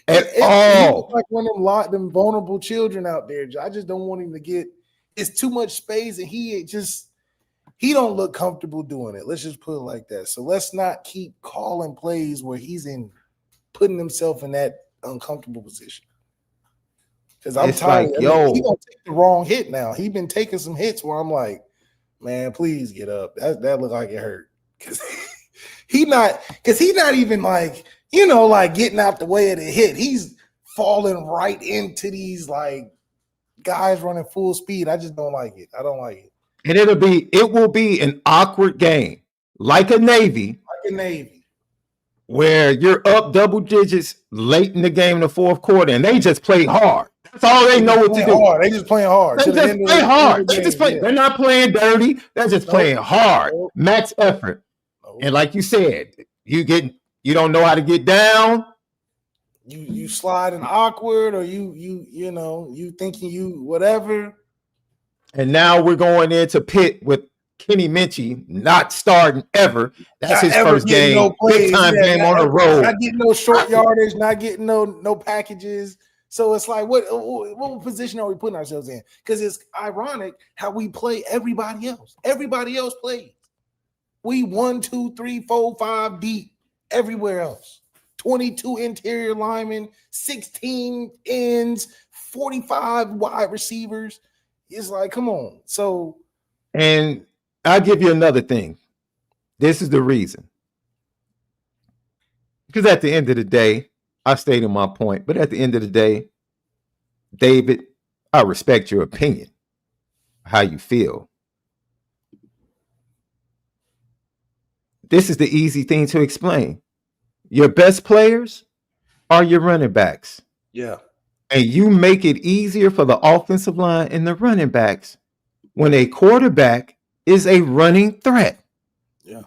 at all. Like one of them vulnerable children out there. I just don't want him to get. It's too much space, and he don't look comfortable doing it. Let's just put it like that. So let's not keep calling plays where he's putting himself in that uncomfortable position. Because I'm tired. He gonna take the wrong hit now. He's been taking some hits where I'm like, man, please get up. That looked like it hurt. Because he's not even like, you know, like getting out the way of the hit. He's falling right into these like guys running full speed. I just don't like it. I don't like it. And it will be an awkward game, like a Navy. Where you're up double digits late in the game in the 4th quarter, and they just play hard. That's all they know what to do. They just playing hard. They just play hard. They're not playing dirty. They're just playing hard. Max effort. And like you said, you don't know how to get down. You sliding awkward, or you thinking you whatever. And now we're going into Pitt with Kenny Minchie not starting ever. That's Not his ever first getting game, no big plays. time Yeah, game on the road. not getting no short yardage, not getting no packages. So it's like, what position are we putting ourselves in? Because it's ironic how we play everybody else. Everybody else plays. We 1, 2, 3, 4, 5 deep everywhere else. 22 interior linemen, 16 ends, 45 wide receivers. It's like, come on. So, and I'll give you another thing. This is the reason. Because at the end of the day, I stated my point, but at the end of the day, David, I respect your opinion, how you feel. This is the easy thing to explain. Your best players are your running backs. yeah. And you make it easier for the offensive line and the running backs when a quarterback is a running threat. Yeah.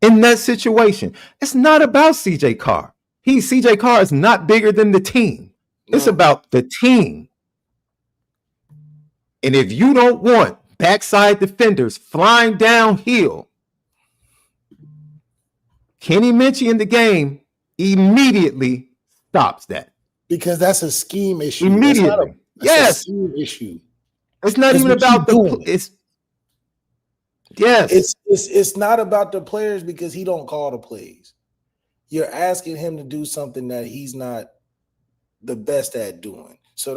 In that situation, it's not about CJ Carr. CJ Carr is not bigger than the team. It's about the team. And if you don't want backside defenders flying downhill, Kenny Minchie in the game immediately stops that. Because that's a scheme issue. Immediately. That's a scheme issue. It's not even about the It's not about the players because he don't call the plays. You're asking him to do something that he's not the best at doing. So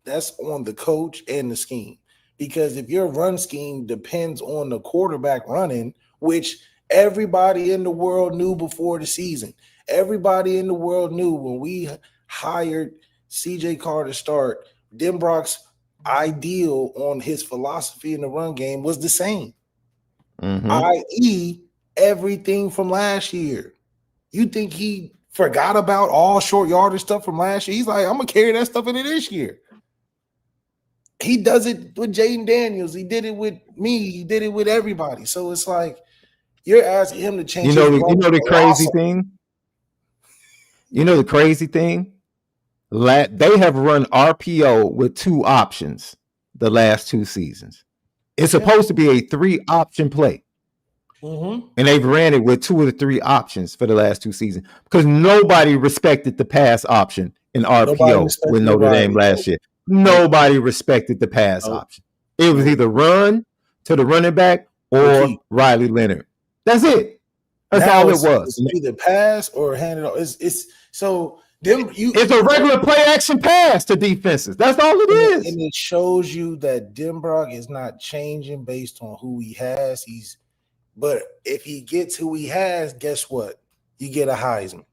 that's on the coach and the scheme. Because if your run scheme depends on the quarterback running, which everybody in the world knew before the season. Everybody in the world knew when we hired CJ Carr to start, Denbrock's ideal on his philosophy in the run game was the same. i.e. everything from last year. You think he forgot about all short yardage stuff from last year? He's like, I'm going to carry that stuff into this year. He does it with Jaden Daniels. He did it with me. He did it with everybody. So it's like you're asking him to change. You know the crazy thing? You know the crazy thing? They have run RPO with 2 options the last 2 seasons. It's supposed to be a 3-option play. And they've ran it with 2 of the 3 options for the last 2 seasons because nobody respected the pass option in RPO with Notre Dame last year. Nobody respected the pass option. It was either run to the running back or Riley Leonard. That's it. That's all it was. It's either pass or hand it off. It's a regular play action pass to defenses. That's all it is. And it shows you that Denbrock is not changing based on who he has. But if he gets who he has, guess what? You get a Heisman.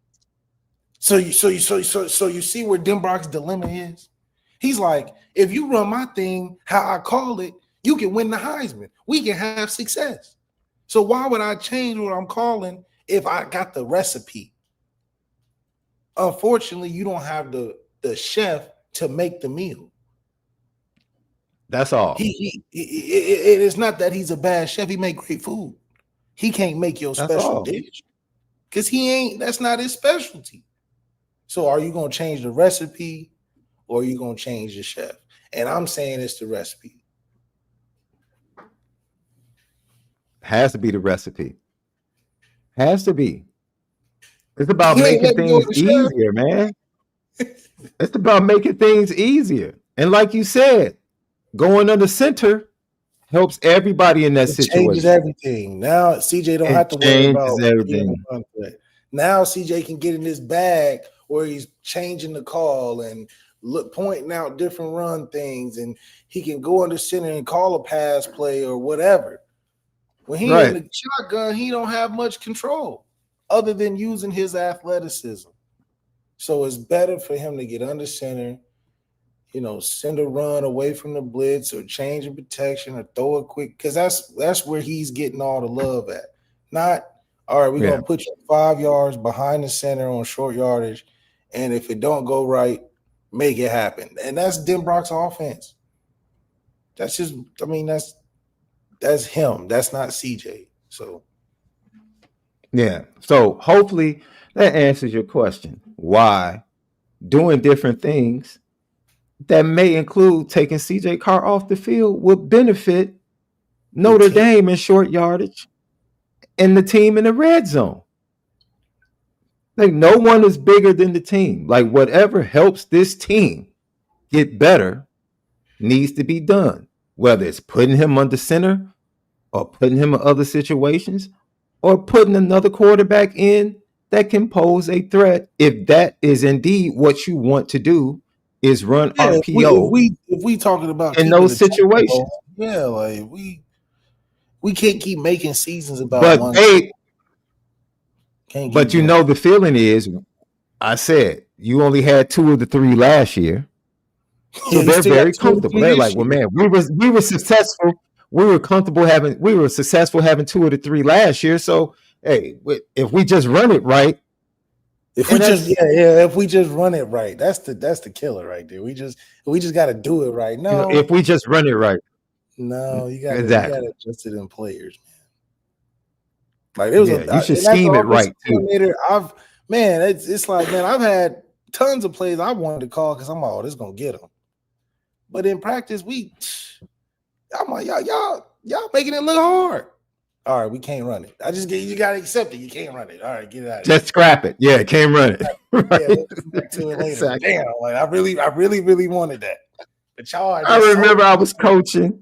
So you see where Denbrock's dilemma is. He's like, if you run my thing how I call it, you can win the Heisman. We can have success. So why would I change what I'm calling if I got the recipe? Unfortunately, you don't have the chef to make the meal. That's all. It is not that he's a bad chef. He make great food. He can't make your special dish because that's not his specialty. So are you going to change the recipe or are you going to change the chef? And I'm saying it's the recipe. Has to be the recipe. Has to be. It's about making things easier, man. It's about making things easier. And like you said, going under center helps everybody in that situation. Changes everything. Now CJ don't have to worry about everything. Now CJ can get in this bag where he's changing the call and pointing out different run things, and he can go under center and call a pass play or whatever. When he in the shotgun, he don't have much control other than using his athleticism. So it's better for him to get under center, send a run away from the blitz or change in protection or throw it quick, because that's where he's getting all the love at. Not, all right, we're going to put you 5 yards behind the center on short yardage, and if it don't go right, make it happen. And that's Denbrock's offense. That's just, that's him. That's not CJ. So, yeah. So hopefully that answers your question. Why doing different things that may include taking CJ Carr off the field would benefit Notre Dame in short yardage and the team in the red zone. Like, no one is bigger than the team. Like, whatever helps this team get better needs to be done, whether it's putting him under center or putting him in other situations or putting another quarterback in that can pose a threat. If that is indeed what you want to do, is run RPO if we talking about in those situations. Yeah, like we can't keep making seasons about But one. But you know the feeling is, I said, you only had 2 of the 3 last year. So they're very comfortable. They're like, well, man, we were successful. We were successful having 2 of the 3 last year. So hey, if we just run it right, if we just run it right, that's the killer right there. We just got to do it right. No, if we just run it right. No, you got exactly. to adjust it in players, man. Like there was you should scheme it right too. It's like, man, I've had tons of plays I wanted to call because I'm like, oh, this is gonna get them. But in practice, I'm like, y'all making it look hard. All right, we can't run it. You gotta accept it. You can't run it. All right, get it out. Just scrap it. Yeah, can't run it. Right. Yeah, we'll come back to it later. Exactly. Damn, like I really wanted that. But y'all, I remember I was coaching.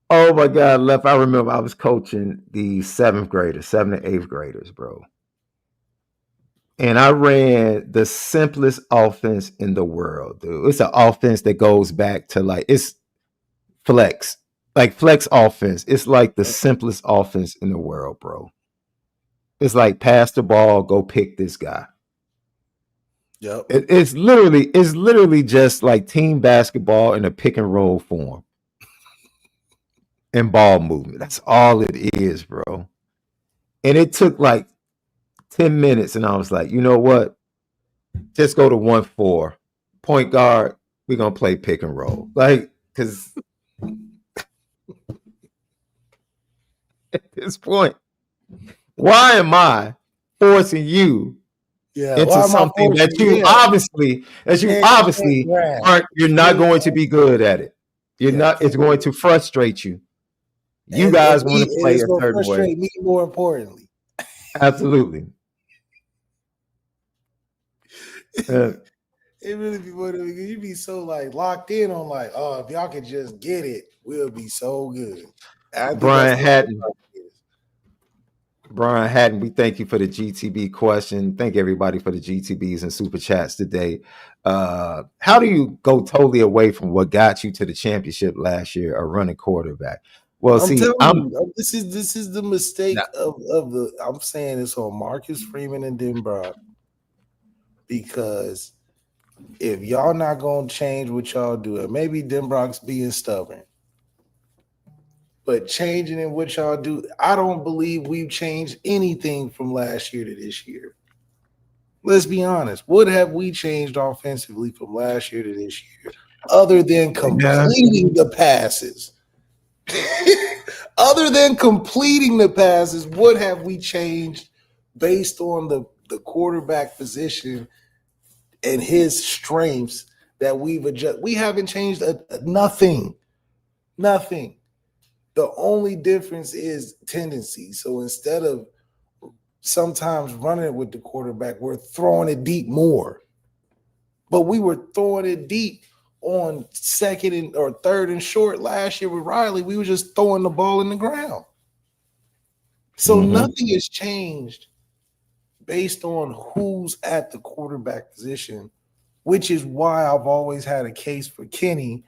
Oh my God, Left. I remember I was coaching the 7th graders, 7th and 8th graders, bro. And I ran the simplest offense in the world, dude. It's an offense that goes back to like, it's flex offense. It's like the simplest offense in the world, bro. It's like pass the ball, go pick this guy. Yep. It's literally just like team basketball in a pick and roll form. And ball movement. That's all it is, bro. And it took like 10 minutes, and I was like, you know what? Just go to 1-4. Point guard, we're gonna play pick and roll. Like, because at this point, why am I forcing you into something that you obviously aren't, you're not going to be good at it. It's going to frustrate you. You guys want to play a certain way. Me more importantly. Absolutely. It really be what you be so like locked in on like, oh, if y'all could just get it, we'll be so good. Brian Hatton, we thank you for the GTB question. Thank everybody for the GTBs and super chats today. How do you go totally away from what got you to the championship last year, a running quarterback? Well, this is the mistake of the. I'm saying this on Marcus Freeman and Denbrock, because if y'all not gonna change what y'all do, and maybe Denbrock's being stubborn, but changing in what y'all do, I don't believe we've changed anything from last year to this year. Let's be honest. What have we changed offensively from last year to this year, other than completing the passes? Other than completing the passes, what have we changed based on the quarterback position and his strengths that we've adjusted? We haven't changed nothing. Nothing. The only difference is tendency. So instead of sometimes running it with the quarterback, we're throwing it deep more. But we were throwing it deep on 2nd or 3rd and short last year with Riley. We were just throwing the ball in the ground. So nothing has changed based on who's at the quarterback position, which is why I've always had a case for Kenny.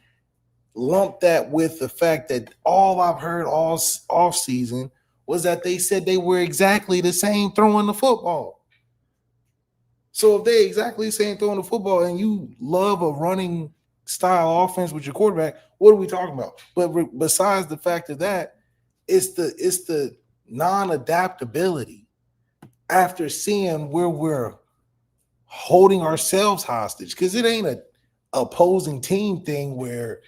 Lump that with the fact that all I've heard all off season was that they said they were exactly the same throwing the football. So if they exactly the same throwing the football and you love a running style offense with your quarterback, what are we talking about? But besides the fact of that, it's the non-adaptability after seeing where we're holding ourselves hostage, because it ain't a opposing team thing where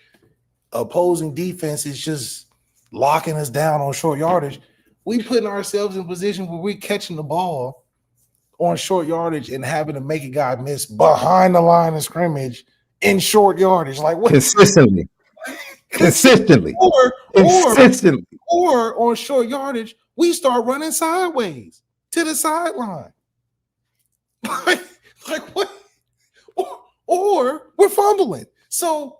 opposing defense is just locking us down on short yardage. We putting ourselves in a position where we're catching the ball on short yardage and having to make a guy miss behind the line of scrimmage in short yardage. Like what? Consistently. Or Consistently. or on short yardage, we start running sideways to the sideline. like what? Or we're fumbling. So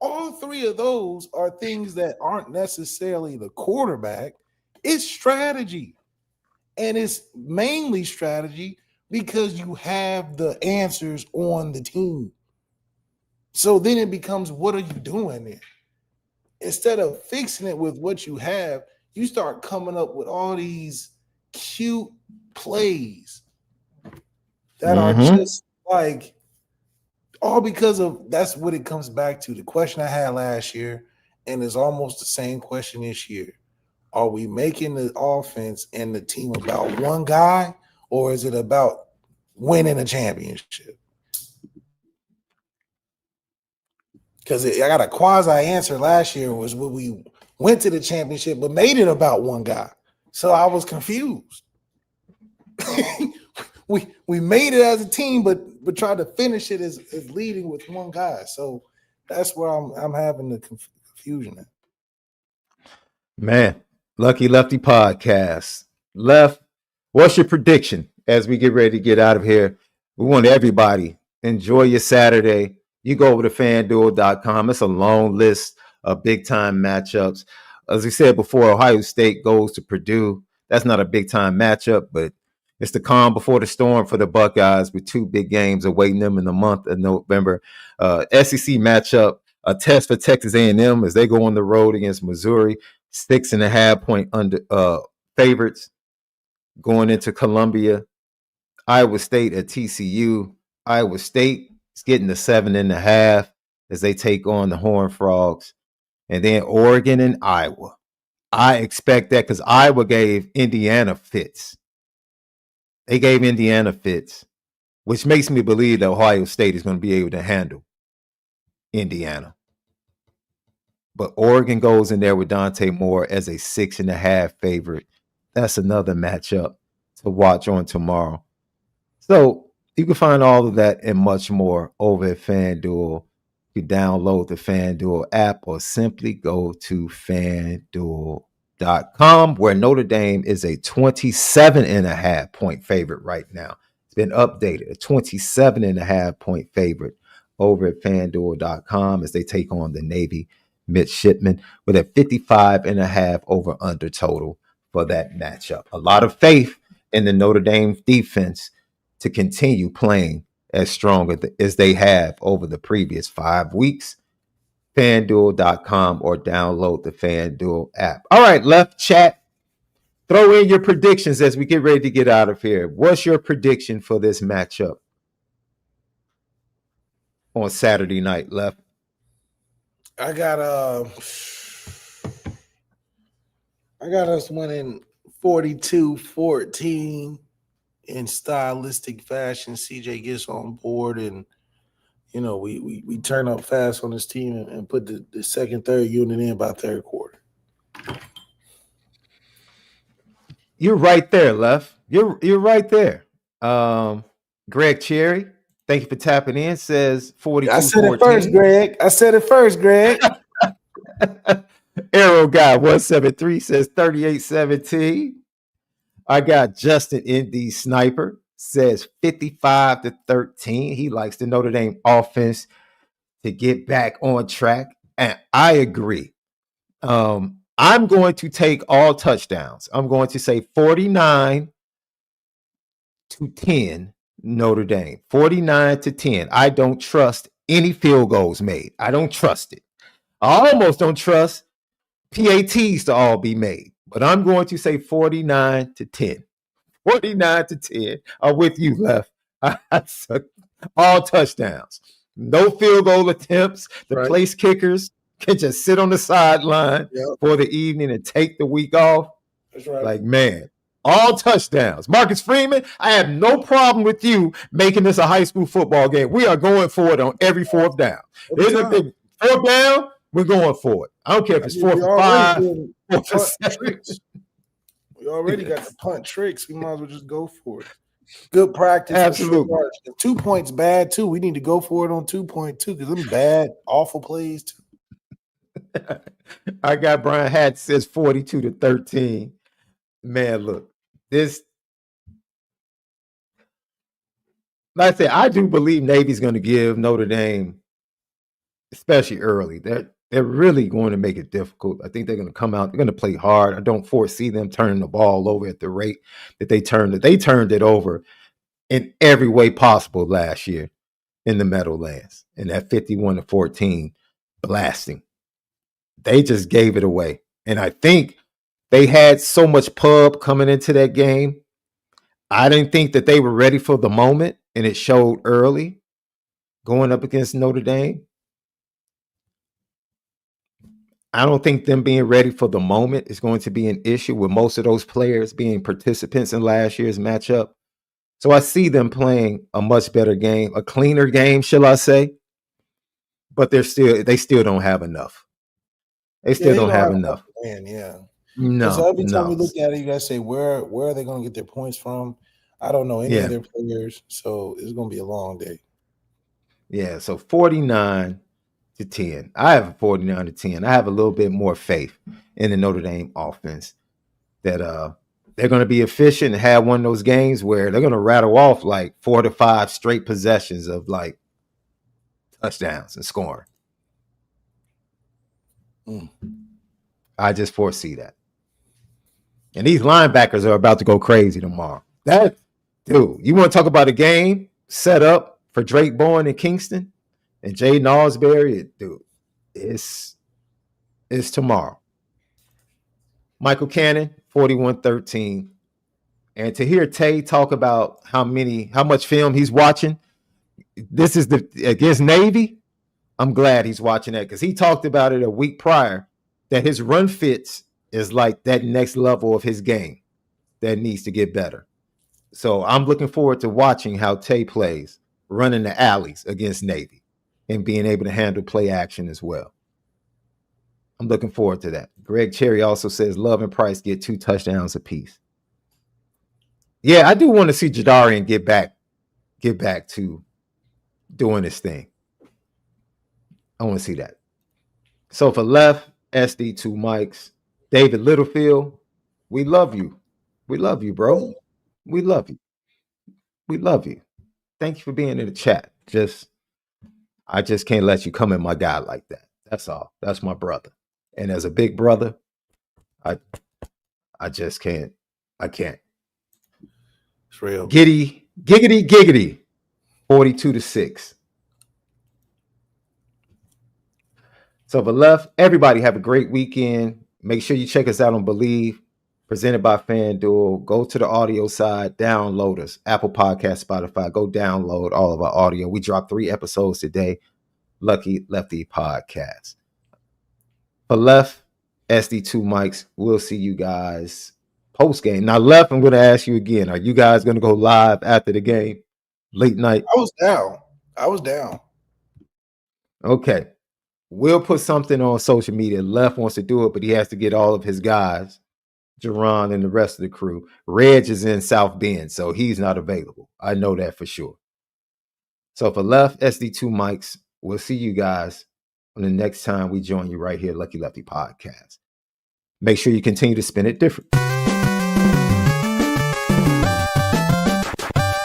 all three of those are things that aren't necessarily the quarterback. It's strategy. And it's mainly strategy because you have the answers on the team. So then it becomes, what are you doing there? Instead of fixing it with what you have, you start coming up with all these cute plays that are just like, all because of, that's what it comes back to. The question I had last year, and it's almost the same question this year. Are we making the offense and the team about one guy, or is it about winning a championship? Because I got a quasi answer last year was when we went to the championship but made it about one guy. So I was confused. we made it as a team, but tried to finish it as leading with one guy. So that's where I'm having the confusion at. Man, Lucky Lefty podcast. Left, what's your prediction as we get ready to get out of here? We want everybody enjoy your Saturday. You go over to FanDuel.com. It's a long list of big-time matchups. As we said before, Ohio State goes to Purdue. That's not a big-time matchup, but it's the calm before the storm for the Buckeyes with two big games awaiting them in the month of November. SEC matchup, a test for Texas A&M as they go on the road against Missouri. 6.5 point under favorites going into Columbia. Iowa State at TCU. Iowa State is getting the 7.5 as they take on the Horned Frogs. And then Oregon and Iowa. I expect that because Iowa gave Indiana fits. They gave Indiana fits, which makes me believe that Ohio State is going to be able to handle Indiana. But Oregon goes in there with Dante Moore as a 6.5 favorite. That's another matchup to watch on tomorrow. So you can find all of that and much more over at FanDuel. You download the FanDuel app or simply go to FanDuel.com, where Notre Dame is a 27.5 point favorite right now. It's been updated, a 27.5 point favorite over at FanDuel.com as they take on the Navy Midshipmen with a 55.5 over under total for that matchup. A lot of faith in the Notre Dame defense to continue playing as strong as they have over the previous 5 weeks. FanDuel.com or download the FanDuel app. All right, left chat. Throw in your predictions as we get ready to get out of here. What's your prediction for this matchup on Saturday night, left? I got us winning 42-14 in stylistic fashion. CJ gets on board, and we turn up fast on this team and put the second, third unit in by third quarter. You're right there, Left. You're right there. Greg Cherry, thank you for tapping in. Says 42-14. I said it first, Greg. Arrow Guy 173 says 38-17. I got Justin ND Sniper says 55-13. He likes the Notre Dame offense to get back on track, and I agree. I'm going to take all touchdowns. I'm going to say 49-10 Notre Dame. 49-10. I don't trust any field goals made. I don't trust it. I almost don't trust PATs to all be made, but I'm going to say 49-10. 49-10. I'm with you, Left. All touchdowns. No field goal attempts. The place kickers can just sit on the sideline for the evening and take the week off. That's right. Like, man, all touchdowns. Marcus Freeman, I have no problem with you making this a high school football game. We are going for it on every fourth down. There's a big fourth down, we're going for it. I don't care if it's 4 for 5, 4 for 7. We already got the punt tricks. We might as well just go for it. Good practice for short Absolutely. yardage. If 2 points bad too, we need to go for it on 2.2 because them bad, awful plays too. I got Brian Hatch says 42-13. Man, look, this, like I said, I do believe Navy's going to give Notre Dame, especially early. They're really going to make it difficult. I think they're going to come out. They're going to play hard. I don't foresee them turning the ball over at the rate that they turned it. They turned it over in every way possible last year in the Meadowlands, and that 51-14 blasting. They just gave it away. And I think they had so much pub coming into that game. I didn't think that they were ready for the moment, and it showed early going up against Notre Dame. I don't think them being ready for the moment is going to be an issue with most of those players being participants in last year's matchup. So I see them playing a much better game, a cleaner game, shall I say? But they still don't have enough. They still don't have enough. Man, yeah. No. So every time we No. look at it, you guys say, where are they going to get their points from? I don't know any of their players, so it's going to be a long day. Yeah, so 49-10. I have a 49-10. I have a little bit more faith in the Notre Dame offense that they're going to be efficient and have one of those games where they're going to rattle off like 4 to 5 straight possessions of like touchdowns and scoring. I just foresee that. And these linebackers are about to go crazy tomorrow. Dude, you want to talk about a game set up for Drake Bourne in Kingston and Jay Nosberry? Dude, it's tomorrow. Michael Cannon, 41-13. And to hear Tay talk about how much film he's watching, this is against Navy. I'm glad he's watching that because he talked about it a week prior that his run fits is like that next level of his game that needs to get better. So I'm looking forward to watching how Tay plays running the alleys against Navy and being able to handle play action as well. I'm looking forward to that. Greg Cherry also says Love and Price get 2 touchdowns apiece. Yeah, I do want to see Jadarian get back to doing his thing. I want to see that. So for Left, SD2 Mikes, David Littlefield, we love you. We love you, bro. We love you. We love you. Thank you for being in the chat. I just can't let you come in my guy like that. That's all. That's my brother. And as a big brother, I just can't. I can't. It's real. Giggity. 42-6. So for Left, everybody have a great weekend. Make sure you check us out on Bleav, presented by FanDuel. Go to the audio side, download us. Apple Podcast, Spotify. Go download all of our audio. We dropped 3 episodes today. Lucky Lefty Podcast. For Left, SD2 Mikes, we'll see you guys post game. Now, Left, I'm going to ask you again. Are you guys going to go live after the game? Late night? I was down. Okay. We'll put something on social media. Left wants to do it, but he has to get all of his guys, Jerron and the rest of the crew. Reg is in South Bend, so he's not available. I know that for sure. So for Left, SD2 Mikes, we'll see you guys on the next time we join you right here, Lucky Lefty Podcast. Make sure you continue to spin it different.